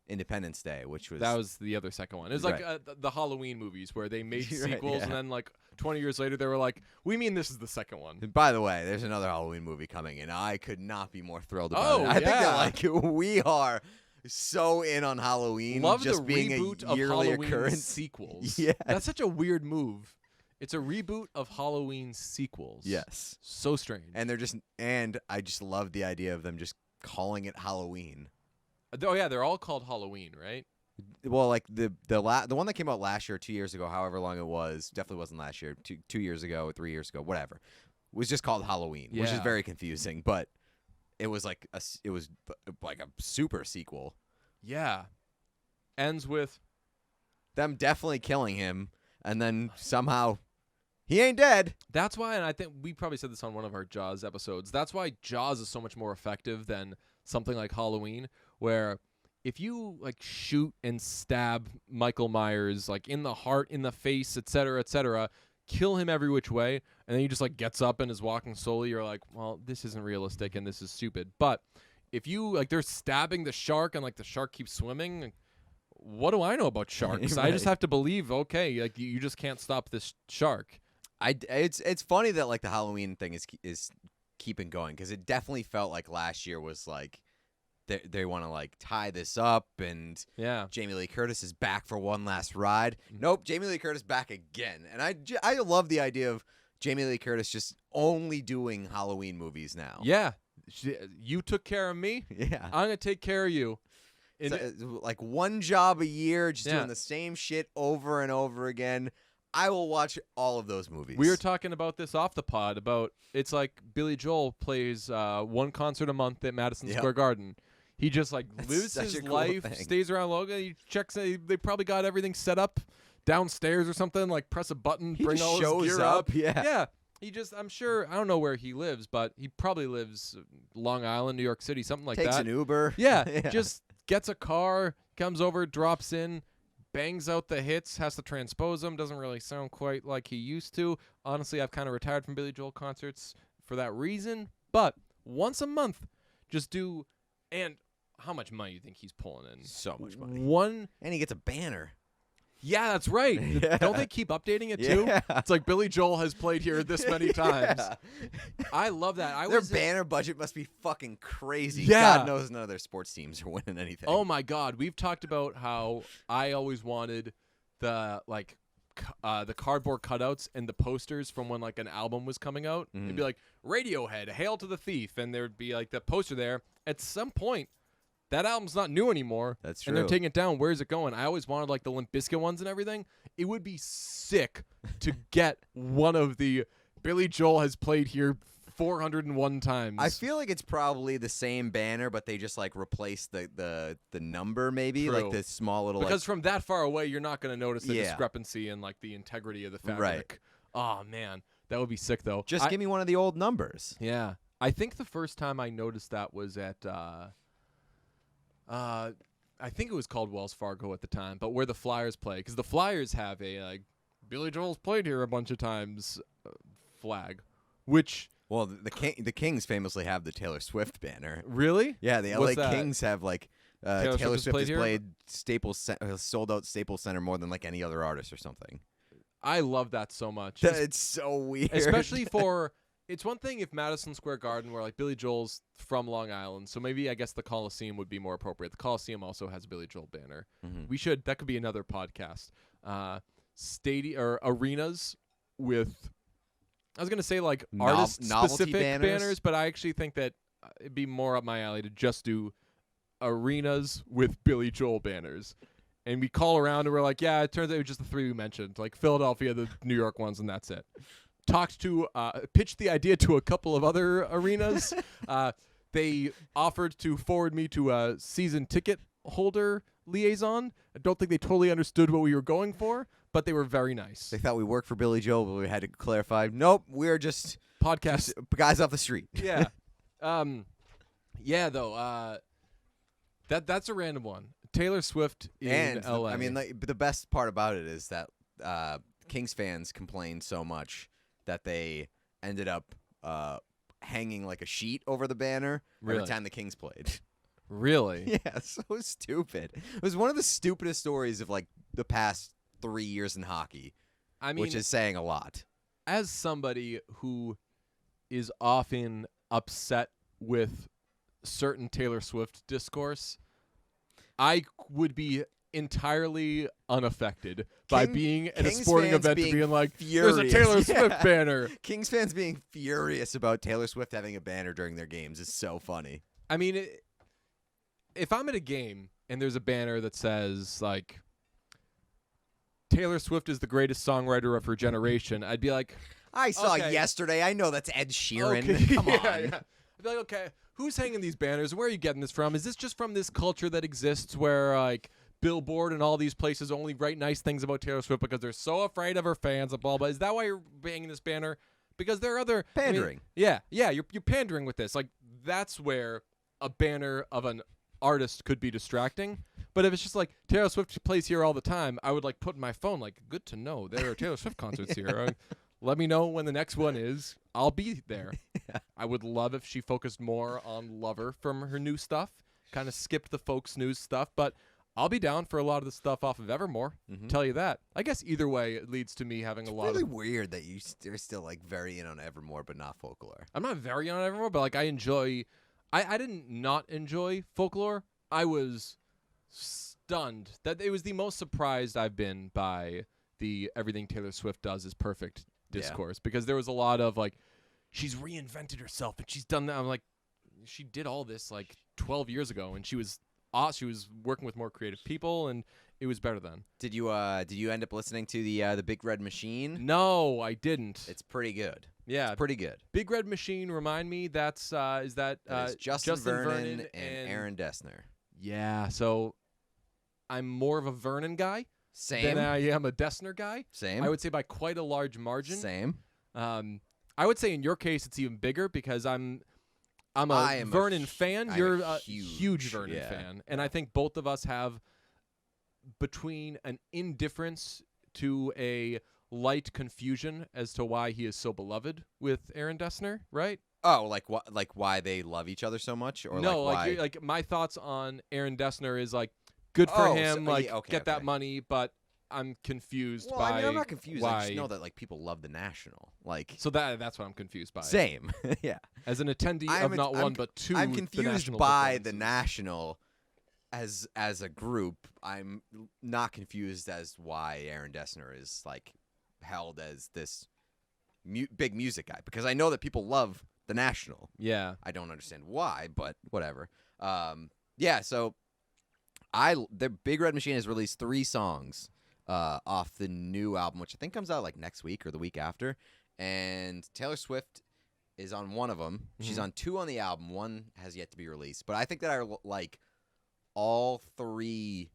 Independence Day, which was That was the other second one. It was like Right. the Halloween movies where they made Right, sequels, and yeah. then like 20 years later, they were like, "We mean this is the second one." And by the way, there's another Halloween movie coming, and I could not be more thrilled about Oh, it. I think yeah. that like we are so in on Halloween, Love just the being reboot a of yearly Halloween occurrence. sequels. Yes. That's such a weird move. It's a reboot of Halloween sequels. Yes, So strange. and I just love the idea of them just calling it Halloween. Oh yeah, they're all called Halloween, right? Well, like the one that came out last year, 2 years ago, however long it was, definitely wasn't last year. 2 years ago, or 3 years ago, whatever, was just called Halloween, which is Yeah. very confusing. But it was like a super sequel. Yeah. Ends with Them definitely killing him, and then somehow he ain't dead. that's why, and I think we probably said this on one of our Jaws episodes. That's why Jaws is so much more effective than something like Halloween, where if you like shoot and stab Michael Myers like in the heart, in the face, etc., kill him every which way, and then he just like gets up and is walking slowly, you're like, well, this isn't realistic and this is stupid. But if you like they're stabbing the shark and like the shark keeps swimming, what do I know about sharks? I just Right. have to believe, okay, like you just can't stop this shark. It's funny that like the Halloween thing is keeping going, because it definitely felt like last year was like they want to like tie this up, and Yeah. Jamie Lee Curtis is back for one last ride. Mhm. Nope, Jamie Lee Curtis back again, and I love the idea of Jamie Lee Curtis just only doing Halloween movies now. Yeah. You took care of me. Yeah. I'm going to take care of you. And So, like one job a year, just Yeah. doing the same shit over and over again. I will watch all of those movies. we were talking about this off the pod about it's like Billy Joel plays one concert a month at Madison Yep. Square Garden. He just like That's lives such his a cool life, thing. stays around Logan. He checks. They probably got everything set up downstairs or something. Like press a button, He bring just all shows his gear up. Yeah. Yeah. He just, I'm sure, I don't know where he lives, but he probably lives Long Island, New York City, something like Takes that. an Uber. Yeah, just gets a car, comes over, drops in, bangs out the hits, has to transpose them. Doesn't really sound quite like he used to. Honestly, I've kind of retired from Billy Joel concerts for that reason. But once a month, just do, and how much money do you think he's pulling in? So much money. And he gets a banner. Yeah, that's right. Yeah. Don't they keep updating it too? Yeah. It's like Billy Joel has played here this many times. Yeah. I love that. Their banner budget must be fucking crazy. Yeah. God knows none of their sports teams are winning anything. Oh my God, we've talked about how I always wanted the the cardboard cutouts and the posters from when like an album was coming out. It'd be like Radiohead, Hail to the Thief, and there'd be like the poster there. At some point, that album's not new anymore. That's true. And they're taking it down. Where's it going? I always wanted like the Limp Bizkit ones and everything. It would be sick to get one of the Billy Joel has played here 401 times. I feel like it's probably the same banner, but they just like replace the number maybe, True. like the small little because from that far away, you're not going to notice the Yeah. discrepancy in like the integrity of the fabric. Right. Oh man, that would be sick though. just give me one of the old numbers. Yeah, I think the first time I noticed that was at I think it was called Wells Fargo at the time, but where the Flyers play, because the Flyers have a like Billy Joel's played here a bunch of times flag, which Well, the Kings famously have the Taylor Swift banner. really, Yeah, the What's LA that? Kings have like Taylor Taylor Swift Swift has here? played sold out Staples Center more than like any other artist or something. I love that so much. It's so weird. Especially for it's one thing if Madison Square Garden where like Billy Joel's from Long Island, so maybe I guess the Coliseum would be more appropriate. The Coliseum also has a Billy Joel banner. That could be another podcast. Stadium or arenas with I was gonna say like artist specific banners, but I actually think that it'd be more up my alley to just do arenas with Billy Joel banners. And we call around and we're like, yeah, it turns out it was just the three we mentioned, like Philadelphia, the New York ones, and that's it. Pitched the idea to a couple of other arenas. They offered to forward me to a season ticket holder liaison. I don't think they totally understood what we were going for, but they were very nice. They thought we worked for Billy Joel, but we had to clarify. Nope, we're just Podcast. guys off the street. Yeah. Yeah, though. That's a random one. Taylor Swift in And LA. I mean, like, the best part about it is that Kings fans complained so much that they ended up hanging like a sheet over the banner Really? every time the Kings played. Really? Yeah, so stupid. It was one of the stupidest stories of like the past 3 years in hockey, I mean, which is saying a lot. as somebody who is often upset with certain Taylor Swift discourse, I would be entirely unaffected by being at a Kings sporting fans event to being like, furious. there's a Taylor Yeah. Swift banner. Kings fans being furious about Taylor Swift having a banner during their games is so funny. I mean, if I'm at a game and there's a banner that says, like, Taylor Swift is the greatest songwriter of her generation, I'd be like, I saw Okay. yesterday. I know that's Ed Sheeran. okay. Come on. Yeah. I'd be like, okay, who's hanging these banners? Where are you getting this from? Is this just from this culture that exists where, like, Billboard and all these places only write nice things about Taylor Swift because they're so afraid of her fans and blah, blah. Is that why you're hanging this banner? Because there are other... Pandering. Yeah, you're pandering with this. Like, that's where a banner of an artist could be distracting. But if it's just like, Taylor Swift plays here all the time, I would, like, put in my phone, like, good to know there are Taylor Swift concerts here. Let me know when the next one is. I'll be there. Yeah. I would love if she focused more on Lover from her new stuff, kind of skipped the folks news stuff, but I'll be down for a lot of the stuff off of Evermore. Tell you that. I guess either way it leads to me having a lot Really of... weird that you're still like very in on Evermore, but not Folklore. I'm not very on Evermore, but like I enjoy... I didn't not enjoy Folklore. I was stunned that it was the most surprised I've been by the everything Taylor Swift does is perfect discourse, because there was a lot of like, she's reinvented herself and she's done that. I'm like, she did all this like 12 years ago and she was working with more creative people, and It was better then. Did you end up listening to the Big Red Machine? No, I didn't. It's pretty good. Yeah, It's pretty good. Big Red Machine. Remind me. That's is that That is Justin Vernon and Aaron Dessner. Yeah. So I'm more of a Vernon guy Same. than I am a Dessner guy. Same. I would say by quite a large margin. Same. I would say in your case it's even bigger because I'm a Vernon fan. You're a huge Vernon fan, and I think both of us have between an indifference to a light confusion as to why he is so beloved with Aaron Dessner, right? Oh, like why they love each other so much, or no, why? Like my thoughts on Aaron Dessner is like good for him, okay, that money, but I'm confused well, by. I mean, I'm not confused. Why. I just know that like people love the National. Like So that's what I'm confused by. same, yeah. As an attendee of not one but two, I'm the confused National by the performances. National as a group. I'm not confused as why Aaron Dessner is like held as this big music guy, because I know that people love the National. Yeah. I don't understand why, but whatever. Yeah. So the Big Red Machine has released 3 songs off the new album, which I think comes out like next week or the week after. And Taylor Swift is on one of them. Mm-hmm. She's on 2 on the album. One has yet to be released. But I think that I like all 3,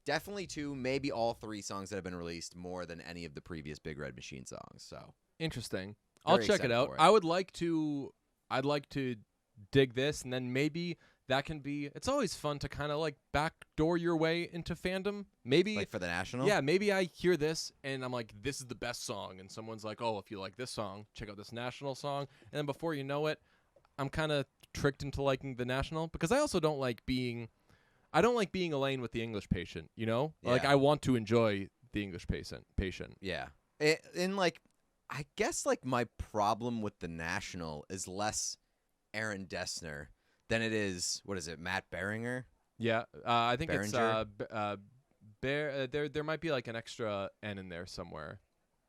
definitely 2, maybe all 3 songs that have been released more than any of the previous Big Red Machine songs. So Interesting. I'll Very check it excited out. for it. I'd like to dig this, and then maybe that can be. It's always fun to kind of like backdoor your way into fandom. Maybe like for the National? Yeah, maybe I hear this and I'm like, this is the best song, and someone's like, oh, if you like this song, check out this National song, and then before you know it, I'm kind of tricked into liking the National because I also don't like being Elaine with the English Patient. You know, like Yeah. I want to enjoy the English Patient. Yeah. In like, I guess like my problem with the National is less Aaron Dessner than it is, what is it, Matt Beringer? Yeah, I think Behringer? there might be like an extra N in there somewhere.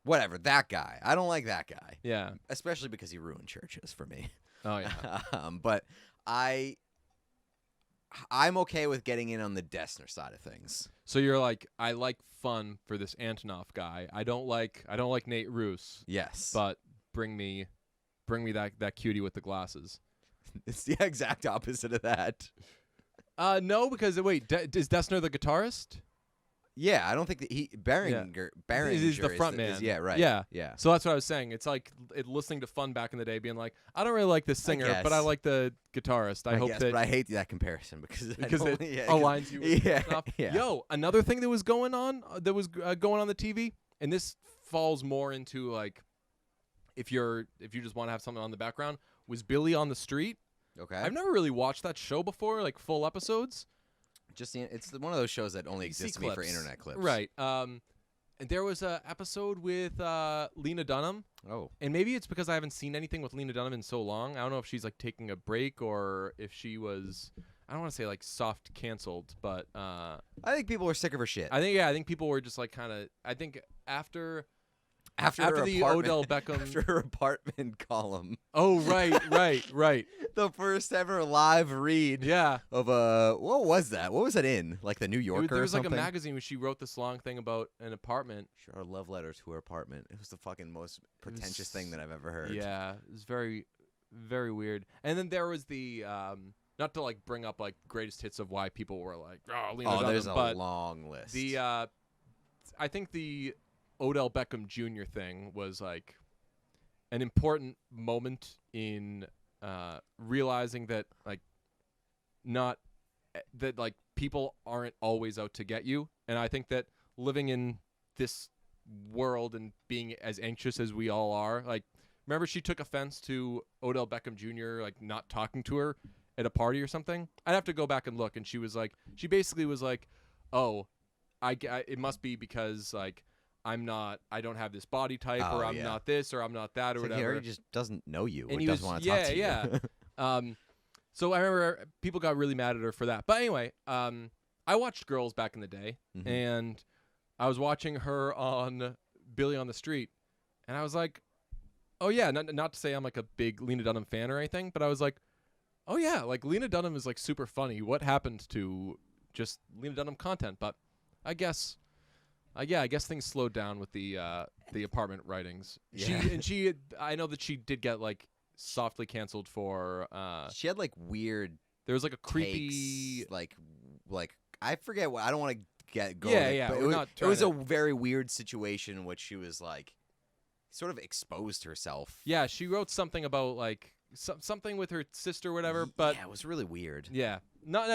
Whatever, that guy. I don't like that guy, Yeah. especially because he ruined churches for me. Oh yeah. But I'm okay with getting in on the Dessner side of things. So you're like, I like fun for this Antonov guy. I don't like Nate Roos, Yes. but bring me that cutie with the glasses. It's the exact opposite of that. No, because wait, is Dessner the guitarist? Yeah, I don't think that Behringer He's the front man. yeah, right. Yeah. Yeah. So that's what I was saying. It's like listening to Fun back in the day, being like, I don't really like this singer, but I guess. like the guitarist. I hope guess, that but I hate that comparison because it yeah, aligns you with yeah, stuff. yeah. Yo, another thing that was going on going on the TV, and this falls more into like if you just want to have something on the background, was Billy on the Street. Okay. I've never really watched that show before, like full episodes. It's one of those shows that only You see exists to me for clips. internet clips. Right. And there was a episode with Lena Dunham, Oh. and maybe it's because I haven't seen anything with Lena Dunham in so long. I don't know if she's like taking a break or if she was. I don't want to say like soft canceled, but I think people are sick of her shit. I think people were just like kind of. I think after After her the apartment- Odell Beckham. After her apartment column. Oh right. The first ever live read Yeah. of what was that? What was that in? Like the New Yorker There or was like something? a magazine where she wrote this long thing about an apartment. Sure, love letters to her apartment. It was the fucking most pretentious thing that I've ever heard. Yeah, it was very, very weird. And then there was the not to like bring up like greatest hits of why people were like, oh, Lena Dunham, there's a but long list. the I think the Odell Beckham Jr. thing was like an important moment in realizing that like not that like people aren't always out to get you, and I think that living in this world and being as anxious as we all are, like remember she took offense to Odell Beckham Jr. like not talking to her at a party or something. I'd have to go back and look, and she basically was like, oh, it must be because like I don't have this body type, or I'm not this, or I'm not that, or It's like, whatever. he just doesn't know you, And or he doesn't was- want to talk to you. yeah. So I remember people got really mad at her for that. But anyway, I watched Girls back in the day, Mhm. and I was watching her on Billy on the Street, and I was like, oh yeah, not to say I'm like a big Lena Dunham fan or anything, but I was like, oh yeah, like Lena Dunham is like super funny. What happened to just Lena Dunham content? But I guess. Yeah, I guess things slowed down with the apartment writings. Yeah. I know that she did get like softly canceled for. She had like weird There was like a takes, creepy. like I forget what, I don't want to go Yeah, there, yeah. but We're not it trying was to. a very weird situation in which she was like sort of exposed herself. Yeah, she wrote something about like something with her sister or whatever. But yeah, it was really weird. yeah, not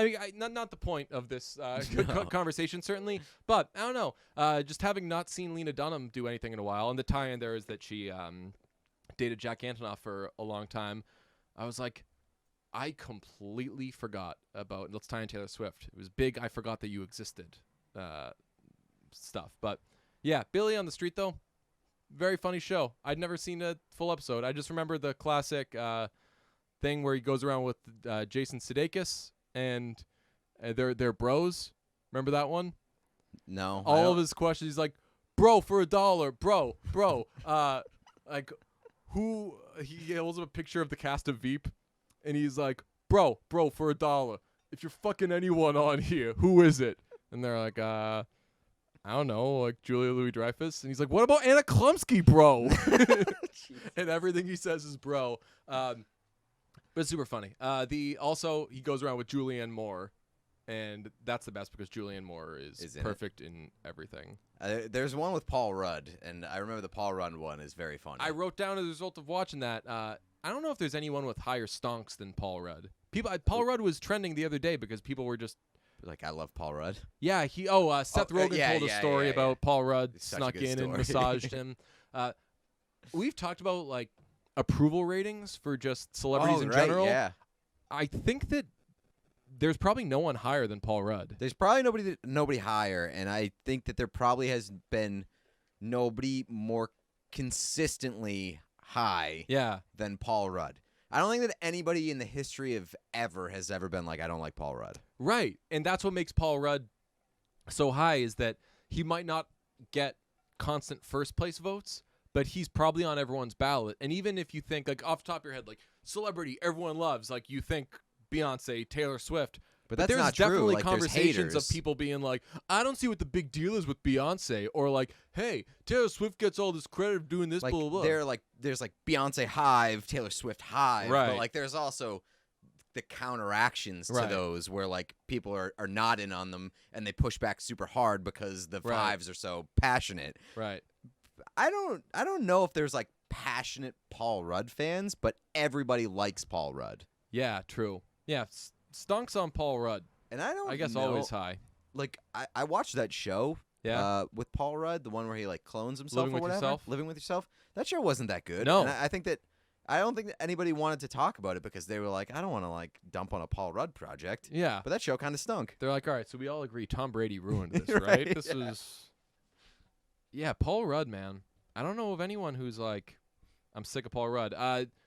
the point of this No. conversation certainly. But I don't know. Just having not seen Lena Dunham do anything in a while, and the tie-in there is that she dated Jack Antonoff for a long time. I was like, I completely forgot about Let's Tie in Taylor Swift. It was big. I forgot that you existed. Stuff, but yeah, Billy on the Street though. Very funny show. I'd never seen a full episode. I just remember the classic thing where he goes around with Jason Sudeikis and they're bros. Remember that one? No. All of his questions, he's like, "Bro, for $1, bro." Like, who? He holds up a picture of the cast of Veep, and he's like, "Bro, for $1. If you're fucking anyone on here, who is it?" And they're like, I don't know, like Julia Louis-Dreyfus. And he's like, what about Anna Klumsky, bro? And everything he says is bro. But it's super funny. Also, he goes around with Julianne Moore. And that's the best because Julianne Moore is perfect in everything. There's one with Paul Rudd, and I remember the Paul Rudd one is very funny. I wrote down as a result of watching that, I don't know if there's anyone with higher stonks than Paul Rudd. Paul Rudd was trending the other day because people were just like, I love Paul Rudd. Yeah, Seth Rogen told a story about Paul Rudd snuck in and massaged him. We've talked about like approval ratings for just celebrities in general. Yeah. I think that there's probably no one higher than Paul Rudd. There's probably nobody higher, and I think that there probably has been nobody more consistently high than Paul Rudd. I don't think that anybody in the history of ever has ever been like, I don't like Paul Rudd. Right. And that's what makes Paul Rudd so high is that he might not get constant first place votes, but he's probably on everyone's ballot. And even if you think, like, off the top of your head, like, celebrity everyone loves, like, you think Beyonce, Taylor Swift. But that's there's not true. definitely Like, conversations there's of people being like, I don't see what the big deal is with Beyonce, or like, hey, Taylor Swift gets all this credit of doing this, like, blah, blah, blah. There's like Beyonce Hive, Taylor Swift Hive, right. But like there's also the counteractions to those where like people are not in on them and they push back super hard because the Hives are so passionate. Right. I don't know if there's like passionate Paul Rudd fans, but everybody likes Paul Rudd. Yeah, true. Yeah, stonks on Paul Rudd. And I guess always high. Like I watched that show with Paul Rudd, the one where he like clones himself Living or with whatever. Yourself? Living with Yourself. That show wasn't that good. No. And I don't think that anybody wanted to talk about it because they were like, I don't want to like dump on a Paul Rudd project. Yeah. But that show kind of stunk. They're like, all right, so we all agree Tom Brady ruined this, right? This was Yeah, Paul Rudd, man. I don't know of anyone who's like, I'm sick of Paul Rudd.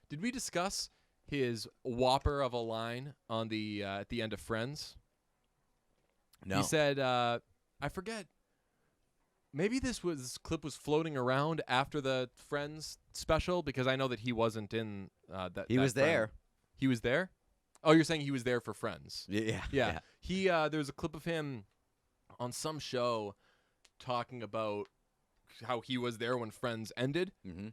Did we discuss his whopper of a line on the at the end of Friends? No. He said, I forget. Maybe this clip was floating around after the Friends special because I know that he wasn't in that. He was there. He was there? Oh, you're saying he was there for Friends? Yeah. He there's a clip of him on some show talking about how he was there when Friends ended. Mm-hmm.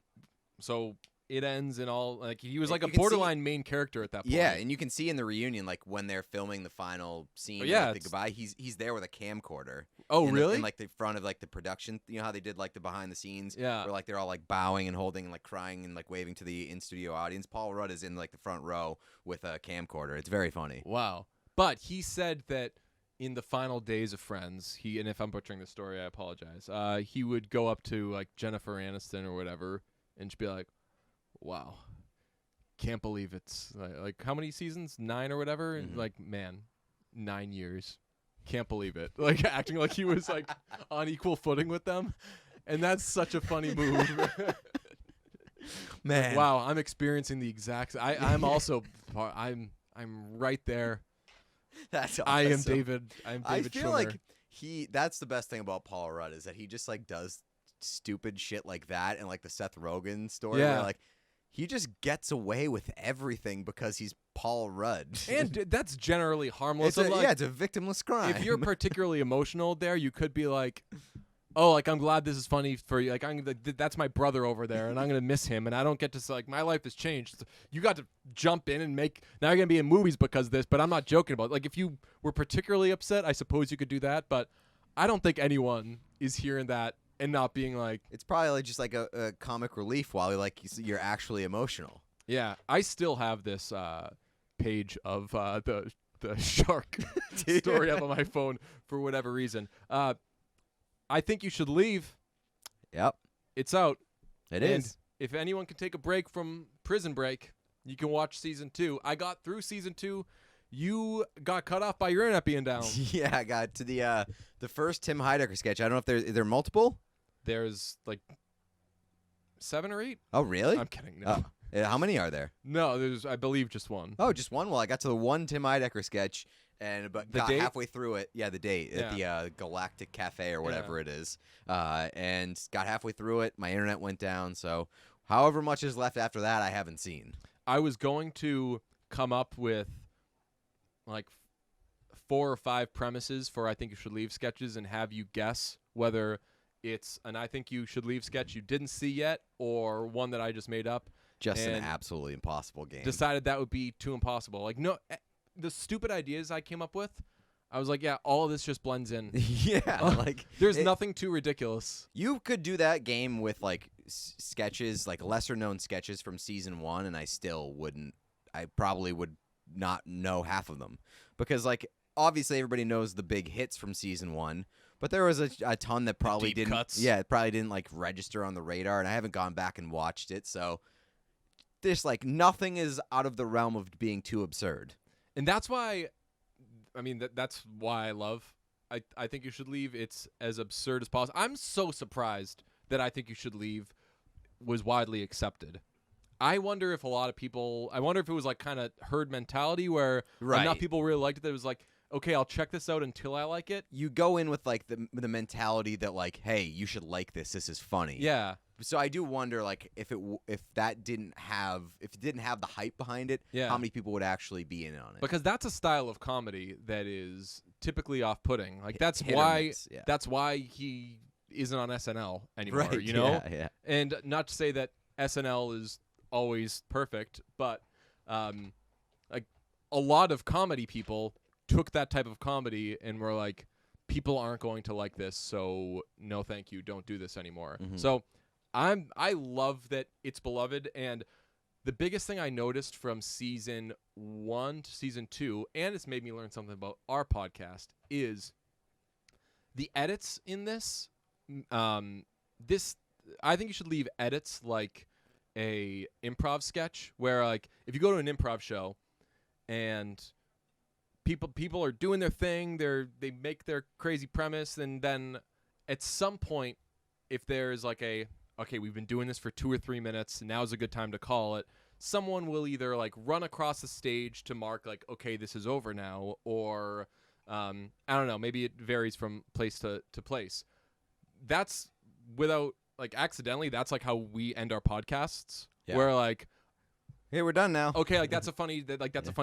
So it ends and all like he was like you a can borderline main character at that point. Yeah, and you can see in the reunion, like when they're filming the final scene, like, the goodbye, he's there with a camcorder. Oh, really? In like the front of like the production, you know how they did like the behind the scenes, Yeah. where like they're all like bowing and holding and like crying and like waving to the in studio audience. Paul Rudd is in like the front row with a camcorder. It's very funny. Wow. But he said that in the final days of Friends, and if I'm butchering the story, I apologize. He would go up to like Jennifer Aniston or whatever and just be like, "Wow, can't believe it's like how many seasons? 9 or whatever." And like, man, 9 years, can't believe it. Like acting like he was like on equal footing with them, and that's such a funny move. Man, like, wow, I'm experiencing the exact. I'm also I'm right there. That's awesome. I am David. I feel Schwimmer. like that's the best thing about Paul Rudd is that he just like does stupid shit like that, and like the Seth Rogen story where like he just gets away with everything because he's Paul Rudd. And that's generally harmless. it's Like, it's a victimless crime. if you're particularly emotional there, you could be like, oh, like, I'm glad this is funny for you. Like, that's my brother over there, and I'm going to miss him, and I don't get to, like, my life has changed. You got to jump in and now you're going to be in movies because of this, but I'm not joking about it. Like, if you were particularly upset, I suppose you could do that, but I don't think anyone is hearing that and not being like. It's probably just like a comic relief while you're actually emotional. Yeah, I still have this page of the shark story up on my phone for whatever reason. I think you should leave. Yep. It's out. It and is. If anyone can take a break from Prison Break, you can watch season 2. I got through season 2. You got cut off by your internet being down. Yeah, I got to the first Tim Heidecker sketch. I don't know if is there multiple? There's like 7 or 8. Oh, really? I'm kidding. No. How many are there? No, there's, I believe, just one. Oh, just one? Well, I got to the one Tim Heidecker sketch but got date? halfway through it. Yeah, the date at the Galactic Cafe or whatever it is. And got halfway through it. My internet went down. So however much is left after that, I haven't seen. I was going to come up with like 4 or 5 premises for I Think You Should Leave sketches and have you guess whether it's an I Think You Should Leave sketch you didn't see yet or one that I just made up. Just an And absolutely impossible game. decided that would be too impossible. Like, no, the stupid ideas I came up with, I was like, yeah, all of this just blends in. Yeah, like There's nothing too ridiculous. You could do that game with like sketches, like lesser known sketches from season 1, and I still wouldn't. I probably would not know half of them because, like, obviously everybody knows the big hits from season 1, but there was a ton that probably deep didn't. cuts. Yeah, it probably didn't like register on the radar, and I haven't gone back and watched it, so there's like nothing is out of the realm of being too absurd. And that's why, I mean, that's why I love I Think You Should Leave. It's as absurd as possible. I'm so surprised that I Think You Should Leave was widely accepted. I wonder if a lot of people, I wonder if it was like kind of herd mentality where enough people really liked it that it was like, okay, I'll check this out until I like it. You go in with like the mentality that like, hey, you should like this. This is funny. Yeah. So I do wonder, like, if it didn't have the hype behind it, how many people would actually be in on it? Because that's a style of comedy that is typically off-putting. Like that's Hit or why miss, yeah. that's why he isn't on SNL anymore. Right, You know, yeah. and not to say that SNL is always perfect, but like a lot of comedy people took that type of comedy and were like, people aren't going to like this, so no, thank you, don't do this anymore. Mm-hmm. So I love that it's beloved, and the biggest thing I noticed from season 1 to season 2, and it's made me learn something about our podcast, is the edits in this. This I think you should leave edits like a improv sketch, where like if you go to an improv show and people are doing their thing, they make their crazy premise, and then at some point, if there's like okay, we've been doing this for 2 or 3 minutes, now's a good time to call it, someone will either like run across the stage to mark like, okay, this is over now, or I don't know, maybe it varies from place to place. That's without like accidentally, that's like how we end our podcasts. Yeah. Where like, Hey, we're done now. okay, like that's a funny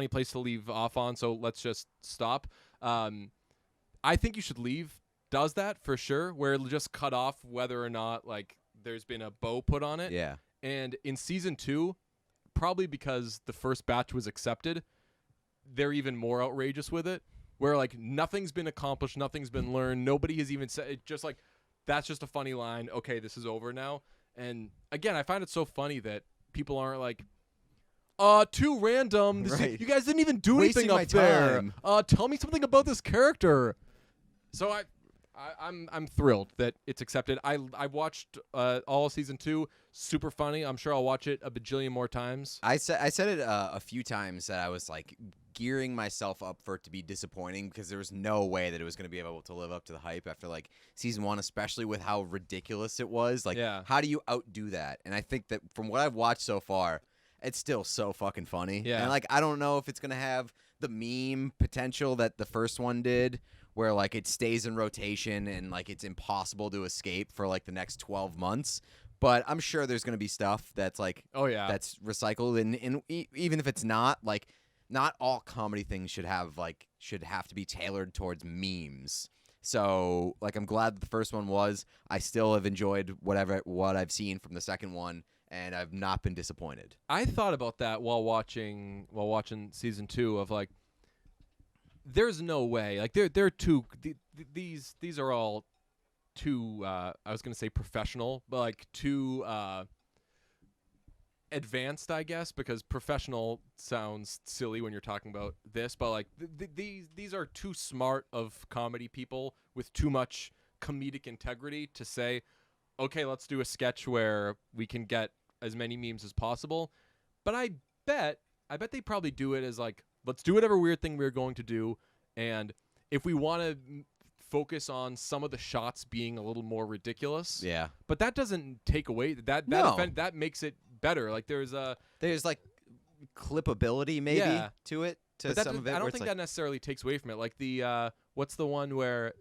place to leave off on, so let's just stop. I think you should leave does that for sure, where it'll just cut off whether or not like there's been a bow put on it. Yeah. And in season 2, probably because the first batch was accepted, they're even more outrageous with it, where like nothing's been accomplished, nothing's been learned, nobody has even said it, just like that's just a funny line, okay, this is over now. And again, I find it so funny that people aren't like, too random. Right. You guys didn't even do Wasting anything my up there. time. Tell me something about this character. So I'm thrilled that it's accepted. I watched all of season 2. Super funny. I'm sure I'll watch it a bajillion more times. I said it a few times that I was like gearing myself up for it to be disappointing because there was no way that it was going to be able to live up to the hype after like season 1, especially with how ridiculous it was. Like, how do you outdo that? And I think that from what I've watched so far, it's still so fucking funny. Yeah. And like, I don't know if it's going to have the meme potential that the first one did, where like it stays in rotation and like it's impossible to escape for like the next 12 months. But I'm sure there's gonna be stuff that's like Oh yeah. that's recycled, and even if it's not, like, not all comedy things should have to be tailored towards memes. So, like, I'm glad that the first one was. I still have enjoyed what I've seen from the second one, and I've not been disappointed. I thought about that while watching season 2 of like, there's no way, like they're too these are all too I was gonna say professional, but like too advanced, I guess, because professional sounds silly when you're talking about this, but like these are too smart of comedy people with too much comedic integrity to say, okay, let's do a sketch where we can get as many memes as possible. But I bet they probably do it as like, let's do whatever weird thing we're going to do, and if we want to focus on some of the shots being a little more ridiculous, Yeah. but that doesn't take away that No. event, that makes it better. Like there's like clippability maybe Yeah. to it, to but that some of it. I where don't it's think like, that necessarily takes away from it. Like the what's the one where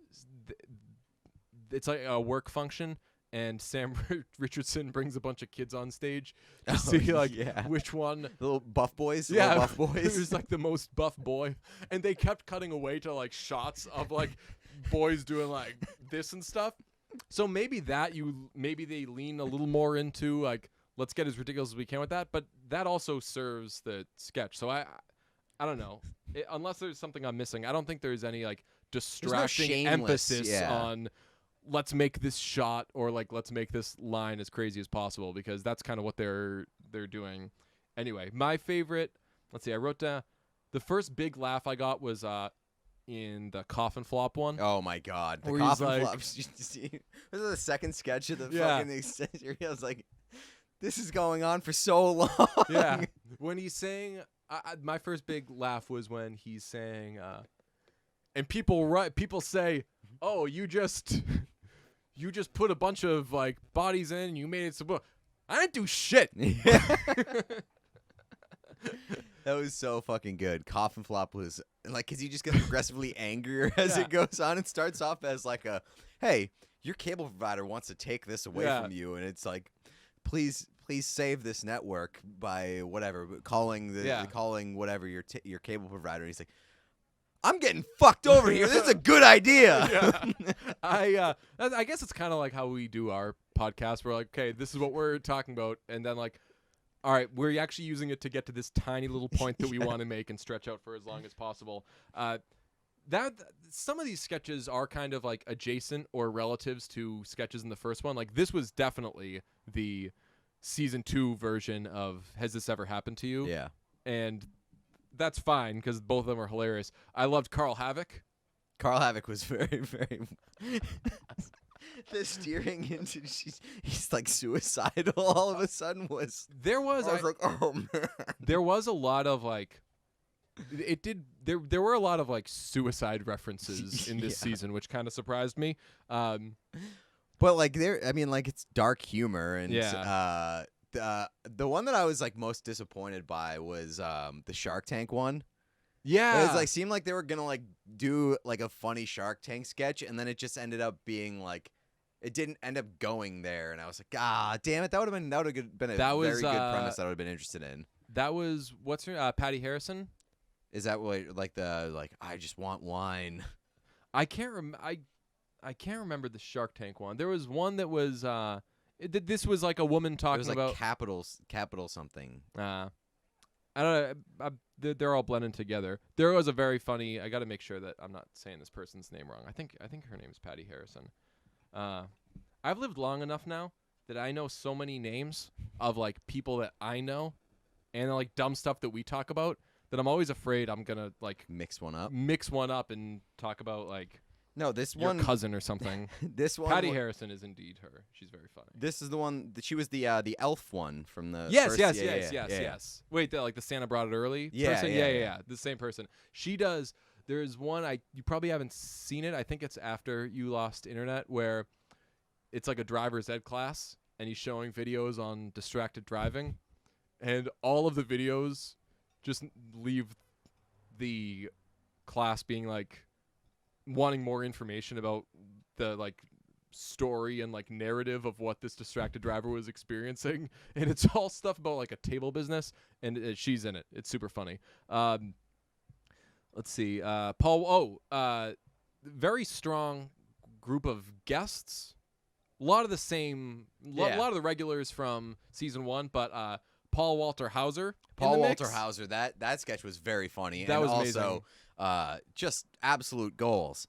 it's like a work function and Sam Richardson brings a bunch of kids on stage to see like yeah. which one. The little buff boys. Yeah, Little buff boys. It was like the most buff boy, and they kept cutting away to like shots of like boys doing like this and stuff. So maybe they lean a little more into like, let's get as ridiculous as we can with that, but that also serves the sketch. So I don't know, unless there's something I'm missing. I don't think there's any like distracting emphasis on let's make this shot or like let's make this line as crazy as possible, because that's kind of what they're doing. Anyway, my favorite, let's see, I wrote down the first big laugh I got was in the coffin flop one. Oh my god, the Where he's coffin like- flops. Was it the second sketch of the Yeah. fucking extension? I was like, this is going on for so long. Yeah, when he's saying, my first big laugh was when he's saying, and people say, "Oh, you just put a bunch of like bodies in, and you made it so." I didn't do shit. That was so fucking good. Coffin flop was like, cause you just get progressively angrier as Yeah. it goes on. It starts off as like a, hey, your cable provider wants to take this away Yeah. from you, and it's like, please save this network by whatever, calling whatever your cable provider. And he's like, I'm getting fucked over here. This is a good idea. Yeah. I guess it's kind of like how we do our podcast. We're like, okay, this is what we're talking about, and then like, all right, we're actually using it to get to this tiny little point that we want to make and stretch out for as long as possible. That some of these sketches are kind of like adjacent or relatives to sketches in the first one. Like this was definitely the season 2 version of Has This Ever Happened to You? Yeah. And that's fine because both of them are hilarious. I loved Carl Havoc. Carl Havoc was very, very. The steering into he's like suicidal all of a sudden was. There was I was like, oh man. there was a lot of like there were a lot of like suicide references in this Yeah. season, which kind of surprised me. But like I mean, like it's dark humor, and Yeah. the one that I was like most disappointed by was the Shark Tank one. Yeah, It was like seemed like they were gonna like do like a funny Shark Tank sketch, and then it just ended up being like it didn't end up going there, and I was like, ah, damn it, that would have been a That was, very good premise that I would have been interested in. that was what's her Patty Harrison. Is that what like I just want wine? I can't I can't remember the Shark Tank one. There was one that was this was like a woman It talking was like about capital something. I don't know. They're all blending together. There was a very funny. I got to make sure that I'm not saying this person's name wrong. I think her name is Patty Harrison. I've lived long enough now that I know so many names of like people that I know, and like dumb stuff that we talk about, that I'm always afraid I'm gonna like Mix one up. and talk about like No, this your one. cousin or something. This one. Patty Harrison is indeed her. She's very funny. This is the one. She was the elf one from the. Yes, first, yes. Wait, like the Santa brought it early Yeah, person? yeah, Yeah. The same person. She does. There's one you probably haven't seen it. I think it's after you lost internet, where it's like a driver's ed class, and he's showing videos on distracted driving, and all of the videos just leave the class being like wanting more information about the like story and like narrative of what this distracted driver was experiencing, and it's all stuff about like a table business, and she's in it. It's super funny. Let's see, Paul. Very strong group of guests. A lot of the same, a lot of the regulars from season 1, but Paul Walter Hauser. Paul Walter Hauser. That sketch was very funny. That was also just absolute goals.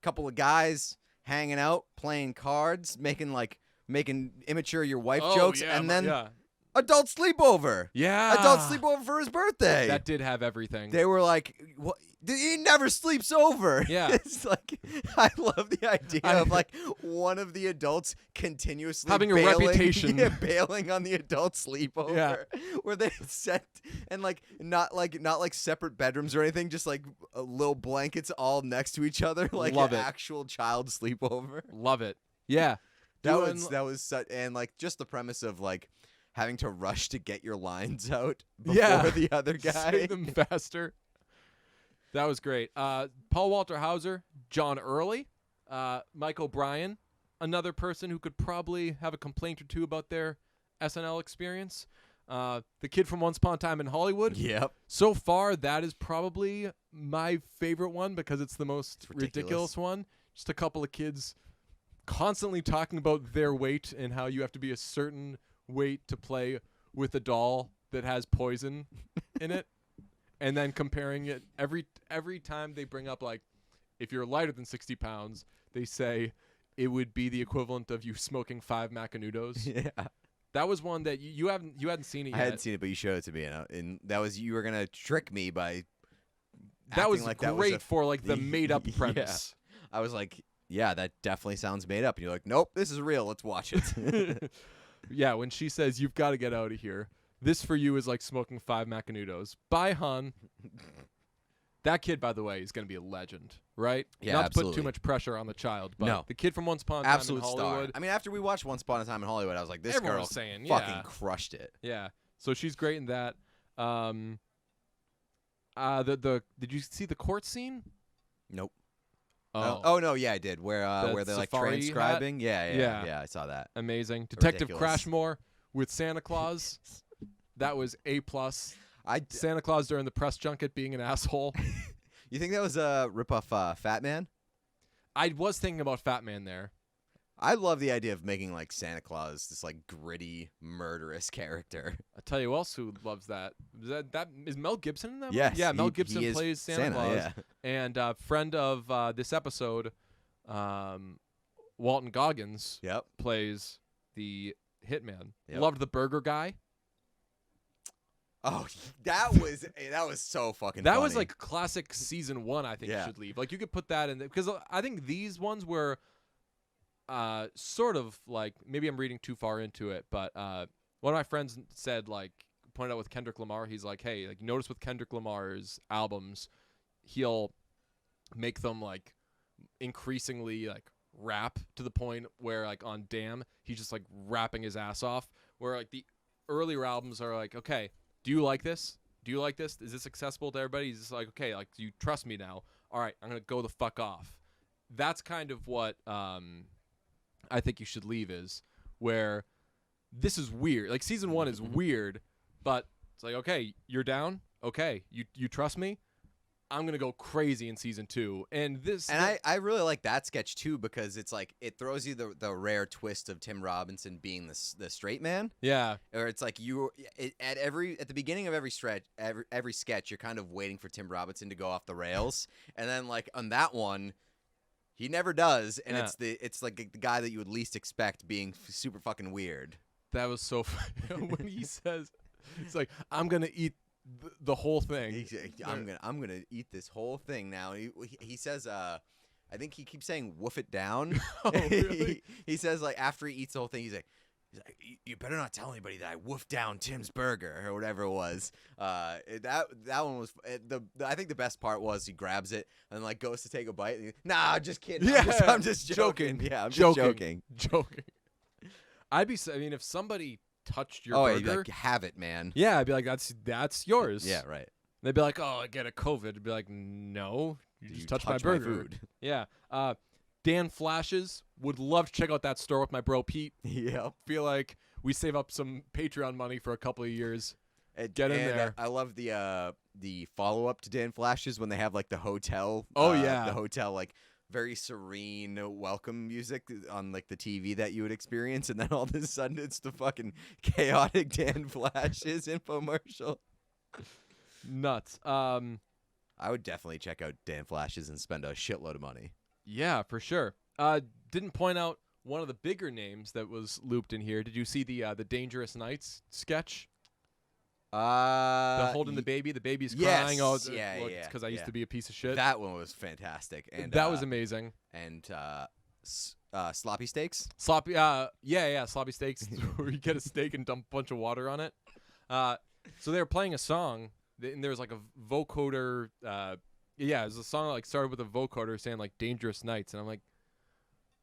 Couple of guys hanging out, playing cards, making immature your wife jokes, and then adult sleepover. Yeah, adult sleepover for his birthday. That did have everything. They were like, "What? He never sleeps over." Yeah, it's like I love the idea of like one of the adults continuously having a bailing, reputation, bailing on the adult sleepover, where they set and not like separate bedrooms or anything, just like little blankets all next to each other, like Love an it. actual child sleepover. Love it. Yeah, that was such, and like just the premise of like having to rush to get your lines out before the other guy. Say them faster. That was great. Paul Walter Hauser, John Early, Mike O'Brien, another person who could probably have a complaint or two about their SNL experience. The kid from Once Upon a Time in Hollywood. Yep. So far, that is probably my favorite one because it's the most ridiculous one. Just a couple of kids constantly talking about their weight and how you have to be a certain weight to play with a doll that has poison in it, and then comparing it every time they bring up like if you're lighter than 60 pounds, they say it would be the equivalent of you smoking 5 Macanudos. Yeah, that was one that you hadn't seen it yet. I hadn't seen it, but you showed it to me, and that was, you were gonna trick me by. That was like great for like the made up premise. I was like, yeah, that definitely sounds made up. And you're like, nope, this is real. Let's watch it. Yeah, when she says, "You've got to get out of here. This for you is like smoking 5 Macanudos." Bye, hon. That kid, by the way, is going to be a legend, right? Yeah, Not absolutely. to put too much pressure on the child, but No. the kid from Once Upon a Time Absolute in Hollywood. star. I mean, after we watched Once Upon a Time in Hollywood, I was like, this Everyone girl was saying, fucking crushed it. Yeah. So she's great in that. Did you see the court scene? Nope. Oh, no, yeah, I did. Where they're like safari transcribing. Yeah. Yeah, I saw that. Amazing. Detective Ridiculous. Crashmore with Santa Claus. That was A+. I Santa Claus during the press junket being an asshole. You think that was a ripoff Fat Man? I was thinking about Fat Man there. I love the idea of making like Santa Claus this like gritty, murderous character. I'll tell you who else who loves that. Is Mel Gibson in that one? Yes, Yeah, Mel he Gibson is plays Santa Claus. yeah. And friend of this episode, Walton Goggins, Yep. plays the hitman. Yep. Loved the burger guy. Oh, that was so fucking That funny. was like classic season 1, I think you should leave. Like you could put that in there because I think these ones were sort of like, maybe I'm reading too far into it, but one of my friends said, like, pointed out with Kendrick Lamar, he's like, hey, like notice with Kendrick Lamar's albums, he'll make them like increasingly like rap to the point where like on Damn, he's just like rapping his ass off, where like the earlier albums are like, okay, do you like this? Do you like this? Is this accessible to everybody? He's just like, okay, like, do you trust me now? All right, I'm going to go the fuck off. That's kind of what I think you should leave is, where this is weird. Like, season 1 is weird, but it's like, okay, you're down? Okay, you trust me? I'm going to go crazy in season 2. And this... And I really like that sketch, too, because it's like, it throws you the rare twist of Tim Robinson being the straight man. Yeah. Or it's like at the beginning of every sketch, you're kind of waiting for Tim Robinson to go off the rails. And then, like, on that one, he never does. And it's like the guy that you would least expect being super fucking weird. That was so funny. When he says, it's like, I'm going to eat the whole thing. I'm gonna eat this whole thing now. He says, I think he keeps saying "woof it down." Oh, really? he says, like, after he eats the whole thing, he's like, you better not tell anybody that I woofed down Tim's burger or whatever it was. That one was I think the best part was he grabs it and like goes to take a bite. And nah, just kidding. Yeah, I'm just joking. Yeah, I'm just joking. I mean, if somebody touched your You'd be burger, like, have it, man. yeah, I'd be like, that's yours. Yeah, right. They'd be like, oh, I get a COVID. I'd be like, no, you just touched my touched burger. food. Yeah. Dan Flashes. Would love to check out that store with my bro Pete. Yep. Feel like we save up some Patreon money for a couple of years. Get in And, there. I love the follow up to Dan Flashes when they have like the hotel. Oh, yeah. The hotel like very serene welcome music on like the TV that you would experience, and then all of a sudden it's the fucking chaotic Dan Flashes infomercial. Nuts. I would definitely check out Dan Flashes and spend a shitload of money. Yeah, for sure. Didn't point out one of the bigger names that was looped in here. Did you see the Dangerous Nights sketch? The holding the baby's crying. Oh, it's because I used to be a piece of shit. That one was fantastic, and that was amazing. And sloppy steaks. Sloppy, sloppy steaks, where you get a steak and dump a bunch of water on it. So they were playing a song, and there was like a vocoder. It was a song that like started with a vocoder saying like "Dangerous Nights," and I'm like,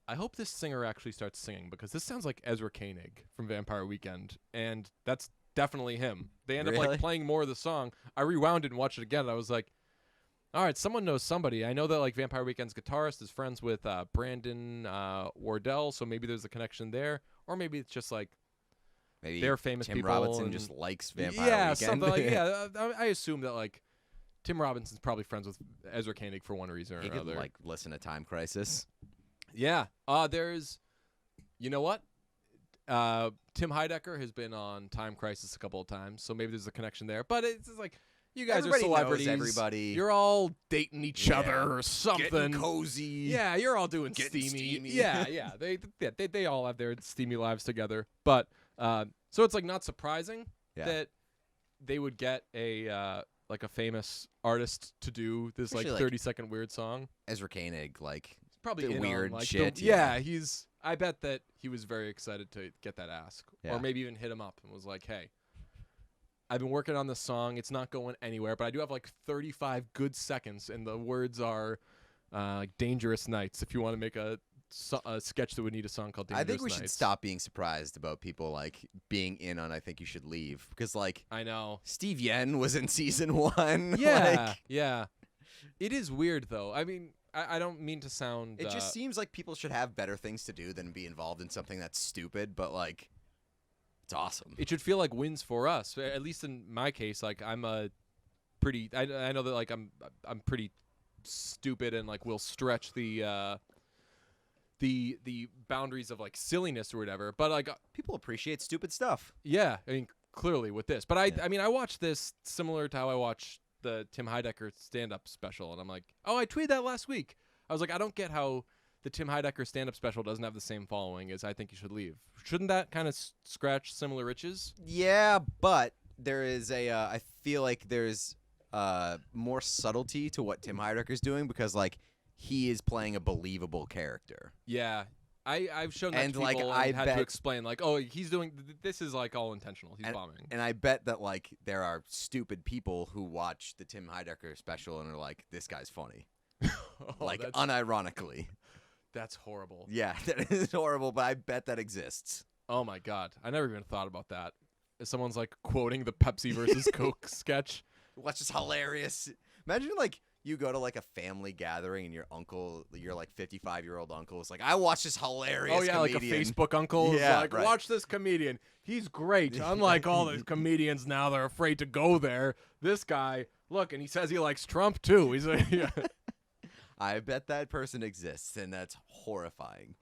I hope this singer actually starts singing because this sounds like Ezra Koenig from Vampire Weekend, and that's definitely him. They end up like playing more of the song. I rewound it and watched it again, and I was like, all right, someone knows somebody. I know that like Vampire Weekend's guitarist is friends with Brandon Wardell, so maybe there's a connection there, or maybe it's just like they're famous Tim people. Robinson and just likes Vampire Weekend. Something like I assume that like Tim Robinson's probably friends with Ezra Koenig for one reason or he another. Could like listen to Time Crisis. Yeah. There's, you know what? Tim Heidecker has been on Time Crisis a couple of times, so maybe there's a connection there. But it's just like you guys Everybody are celebrities. knows everybody. You're all dating each other or something. Getting cozy. Yeah, you're all doing Getting steamy. steamy. Yeah. They all have their steamy lives together. But so it's like not surprising that they would get a like a famous artist to do this like 30-second weird song. Ezra Koenig, like probably the weird on, like, shit. I bet that he was very excited to get that ask, or maybe even hit him up and was like, "Hey, I've been working on this song. It's not going anywhere, but I do have like 35 good seconds, and the words are like Dangerous Nights. If you want to make a sketch that would need a song called Dangerous Nights." I think we should stop being surprised about people like being in on I Think You Should Leave, because like I know Steve Yen was in season 1. Yeah, yeah. It is weird though. I mean, I don't mean to sound. It just seems like people should have better things to do than be involved in something that's stupid, but like it's awesome. It should feel like wins for us. At least in my case, like I'm a pretty. I know that like I'm pretty stupid and like will stretch the boundaries of like silliness or whatever. But like people appreciate stupid stuff. Yeah, I mean clearly with this. But I mean I watched this similar to how I watched the Tim Heidecker stand-up special, and I'm like, oh, I tweeted that last week. I was like, I don't get how the Tim Heidecker stand-up special doesn't have the same following as I Think You Should Leave. Shouldn't that kind of scratch similar itches? Yeah, but there is I feel like there's more subtlety to what Tim Heidecker's doing, because like he is playing a believable character. Yeah. I've shown that and to people like and had to explain like, oh, he's doing this is like all intentional. He's bombing. And I bet that like there are stupid people who watch the Tim Heidecker special and are like, this guy's funny. Like unironically. That's horrible. Yeah, that is horrible, but I bet that exists. Oh my god. I never even thought about that. If someone's like quoting the Pepsi versus Coke sketch. What's just hilarious. Imagine like you go to like a family gathering and your uncle, your like 55-year-old uncle is like, I watch this hilarious comedian. Like a Facebook uncle is like, watch this comedian. He's great. Unlike all the comedians now, they're afraid to go there. This guy, look, and he says he likes Trump too. He's like, I bet that person exists, and that's horrifying.